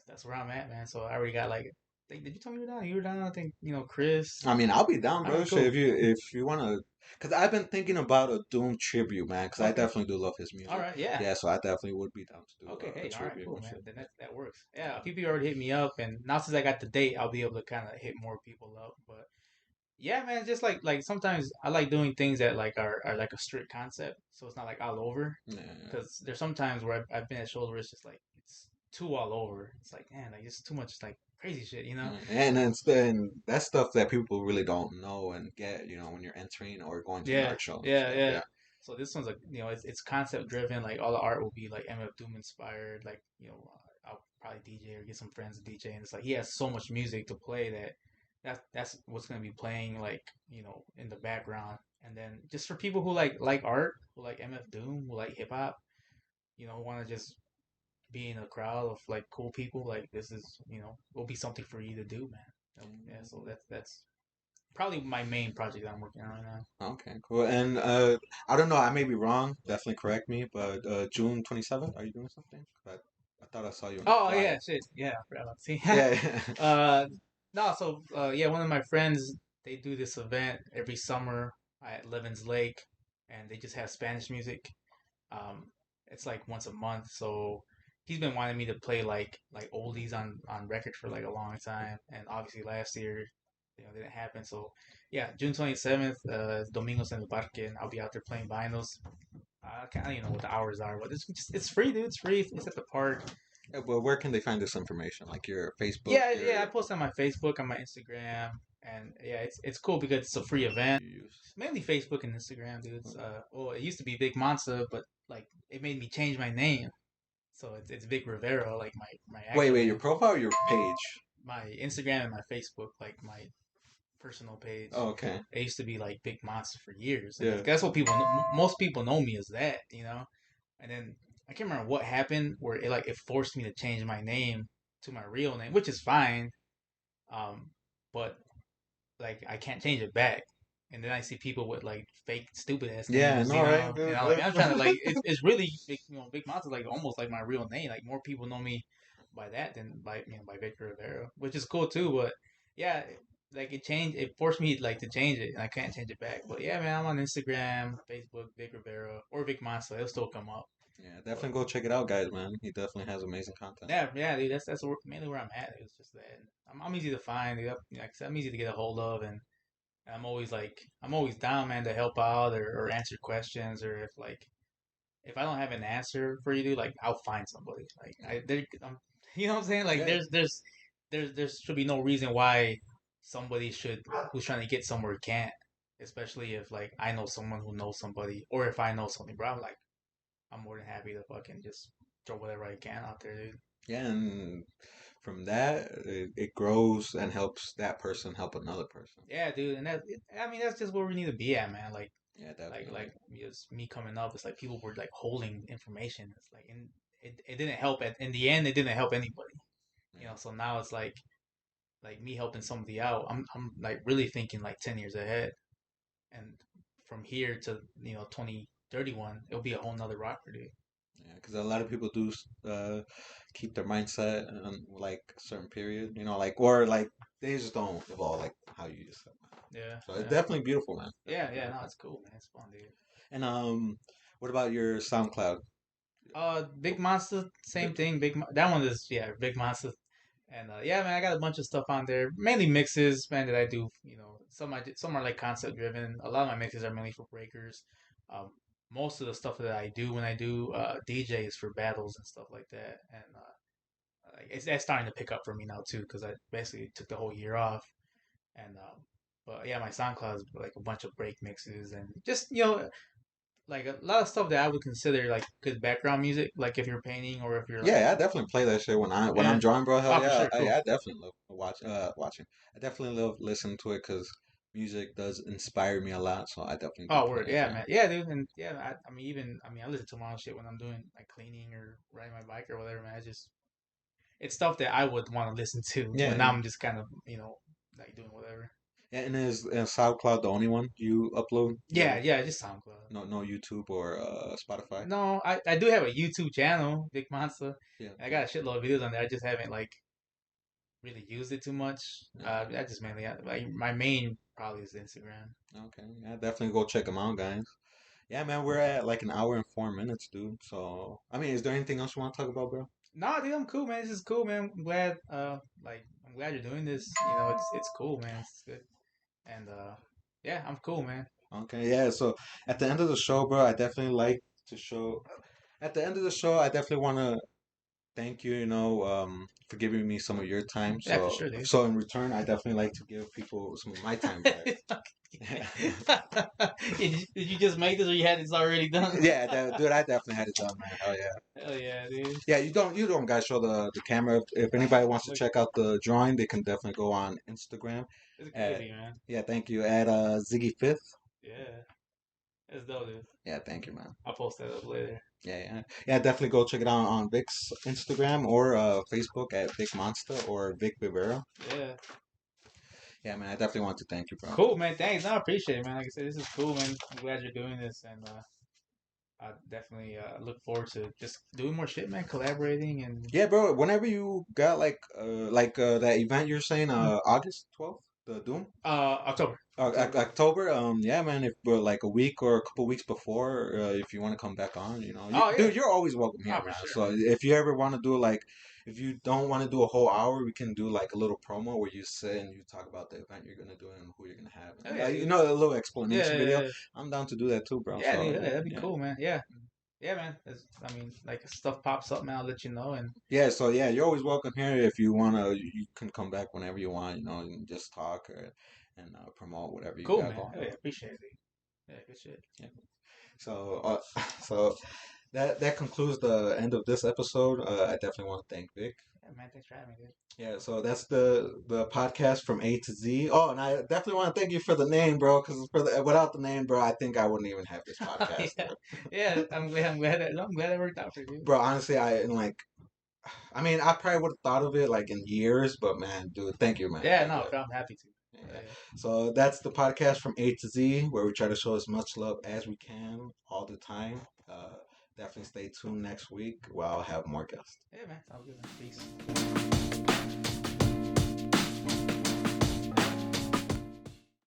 that's where I'm at, man. So I already got like, did you tell me you were down? You were down, I think. Chris. I mean, I'll be down, All bro. right, Shit, cool. if you wanna, cause I've been thinking about a Doom tribute, man. Cause I Okay. definitely do love his All music. right. Yeah. Yeah, so I definitely would be down to do Okay. a Hey. All right. tribute Cool, and man. shit. Then Yeah, that works. Yeah. yeah. People already hit me up, and now since I got the date, I'll be able to kind of hit more people up. But yeah, man, just like sometimes I like doing things that like are like a strict concept, so it's not like all over. Yeah, yeah. Because there's sometimes where I've been at shows where it's just like it's too all over. It's like man, like it's too much like crazy shit, you know? And that's stuff that people really don't know and get, when you're entering or going to an Yeah, art show and yeah, stuff. yeah. Yeah. So this one's like it's concept driven. Like all the art will be like MF Doom inspired. Like I'll probably DJ or get some friends to DJ, and it's like he has so much music to play that's what's gonna be playing like in the background. And then just for people who like art, who like MF Doom, who like hip hop, who want to just be in a crowd of like cool people, like this is will be something for you to do, man. Yeah, so that's probably my main project that I'm working on right now. Okay, cool. And I don't know, I may be wrong. Definitely correct me. But June 27th, are you doing something? I thought I saw you on the Oh flyer. yeah, shit. Yeah, I forgot about see. Yeah. uh no, so yeah, one of my friends, they do this event every summer at Levin's Lake, and they just have Spanish music. Um it's like once a month, so he's been wanting me to play like oldies on record for like a long time, and obviously last year didn't happen. So yeah, June 27th, Domingos en el Parque, and I'll be out there playing vinyls. I can't, what the hours are, but it's free, dude. It's free. It's at the park. Yeah, but where can they find this information? Like your Facebook, Yeah, yeah. I your post on my Facebook, on my Instagram, and yeah, it's cool because it's a free event. you use. Mainly Facebook and Instagram, dude. Well, it used to be Vic Monsta, but like it made me change my name, so it's Vic Rivera, like my actual Wait, your name. profile or your page? My Instagram and my Facebook, like my personal page. Oh, okay. It used to be like Big Monster for years, and Yeah. that's what most people know me as that. And then I can't remember what happened where it forced me to change my name to my real name, which is fine. Um, but like I can't change it back. And then I see people with like fake stupid ass Yeah, I names, know, right? and I'm like I'm trying to like it's really Big Monster like almost like my real name. Like more people know me by that than by Victor Rivera, which is cool too. But yeah, like it forced me like to change it, and I can't change it back. But yeah, man, I'm on Instagram, Facebook, Vic Rivera or Vic Monster. It'll still come up. Yeah, But definitely go check it out, guys, man. He definitely has amazing content. yeah, yeah, dude, that's mainly where I'm at. It's just that I'm easy to find. Dude. Like I said, I'm easy to get a hold of, and I'm always down, man, to help out or answer questions, or if I don't have an answer for you, dude, like I'll find somebody. Like you know what I'm saying? Like Yeah. there should be no reason why somebody should who's trying to get somewhere can't, especially if like I know someone who knows somebody, or if I know something, bro. I'm more than happy to fucking just throw whatever I can out there, dude. Yeah, and from that, it grows and helps that person help another person. Yeah, dude, and I mean that's just where we need to be at, man. Yeah, Like definitely. like just me coming up, it's like people were like holding information. It's like and it didn't help in the end. It didn't help anybody, Yeah. So now it's like me helping somebody out. I'm like really thinking like 10 years ahead, and from here to 2031, it'll be a whole nother rocker, dude. Yeah, because a lot of people do keep their mindset on like a certain period, like or like they just don't evolve like how you just said, man. Yeah, So it's yeah, definitely beautiful, man. yeah, Definitely yeah. No, beautiful. it's cool, man. It's fun, dude. And what about your SoundCloud? Big Monster, same thing. That one is Big Monster. And yeah, man, I got a bunch of stuff on there. Mainly mixes, man, that I do. Some are like concept driven. A lot of my mixes are mainly for breakers. Um, most of the stuff that I do when I do DJ is for battles and stuff like that, and like, that's starting to pick up for me now too because I basically took the whole year off, and but yeah, my SoundCloud is like a bunch of break mixes and just like a lot of stuff that I would consider like good background music, like if you're painting or if you're like Yeah, I definitely play that shit when I'm yeah, drawing, bro. Hell oh for yeah, sure, cool. I definitely love watching. I definitely love listening to it because music does inspire me a lot. So I definitely do Oh, play word, that yeah, shit. man, yeah, dude, and yeah, I mean, I listen to a lot of shit when I'm doing like cleaning or riding my bike or whatever, man. It's stuff that I would want to listen to Yeah, when yeah. I'm just kind of like doing whatever. Yeah, and is SoundCloud the only one you upload? You Yeah, have yeah, just SoundCloud. no YouTube or Spotify? No, I do have a YouTube channel, Vic Monsta. Yeah, I yeah, got a shitload of videos on there. I just haven't like really used it too much. yeah. I just mainly like my main probably is Instagram. Okay, yeah, definitely go check them out, guys. Yeah, man, we're at like an hour and 4 minutes, dude. So, I mean, is there anything else you want to talk about, bro? Nah, dude, I'm cool, man. This is cool, man. I'm glad you're doing this. It's cool, man. It's good, and yeah, I'm cool, man. Okay, yeah. So at the end of the show, bro, I definitely like to show. At the end of the show, I definitely want to thank you, for giving me some of your time. Yeah, for So, sure, dude. so in return, I definitely like to give people some of my time back. Did you just make this, or you had this already done? Yeah, dude, I definitely had it done, man. Hell yeah. Hell yeah, dude. Yeah, you don't guys show the camera. If anybody wants to Look, check out the drawing, they can definitely go on Instagram it's at crazy, man. yeah, thank you at Ziggy Fifth. Yeah, it's dope, dude. Yeah, thank you, man. I'll post that up later. Yeah, yeah, yeah. Definitely go check it out on Vic's Instagram or Facebook at Vic Monsta or Vic Rivera. Yeah. Yeah, man. I definitely want to thank you, bro. Cool, man. Thanks. No, I appreciate it, man. Like I said, this is cool, man. I'm glad you're doing this, and I definitely look forward to just doing more shit, man. Collaborating and Yeah, bro. Whenever you got that event you're saying, mm, August 12th, the Doom. October. October. October. Yeah, man. If like a week or a couple weeks before, if you want to come back on, Oh yeah. dude, you're always welcome Oh, here, for man. sure, So man. if you ever want to do like, if you don't want to do a whole hour, we can do like a little promo where you sit and you talk about the event you're gonna do and who you're gonna have, Oh and yeah, dude. a little Yeah, explanation yeah, video. yeah. I'm down to do that too, bro. Yeah, dude. So Yeah, that'd be yeah. cool, man. Yeah, yeah, man. I mean, like if stuff pops up, man. I'll let you know. And Yeah, so yeah, you're always welcome here. If you wanna, you can come back whenever you want. And just talk and promote whatever you cool, got man. going Oh yeah, on. appreciate it, dude. Yeah, good shit. Yeah. So, so that concludes the end of this episode. I definitely want to thank Vic. Yeah, man. Thanks for having me, dude. Yeah, so that's the podcast from A to Z. Oh, and I definitely want to thank you for the name, bro. Because without the name, bro, I think I wouldn't even have this podcast, Yeah, dude. yeah. I'm glad it worked out for you. Bro, honestly, I mean, I probably would have thought of it like in years, but man, dude, thank you, man. Yeah, Like, no, I'm happy to. yeah. Yeah. So that's the podcast from A to Z, where we try to show as much love as we can all the time. Definitely stay tuned next week where I'll have more guests. Yeah, man. Sounds good, man. Peace.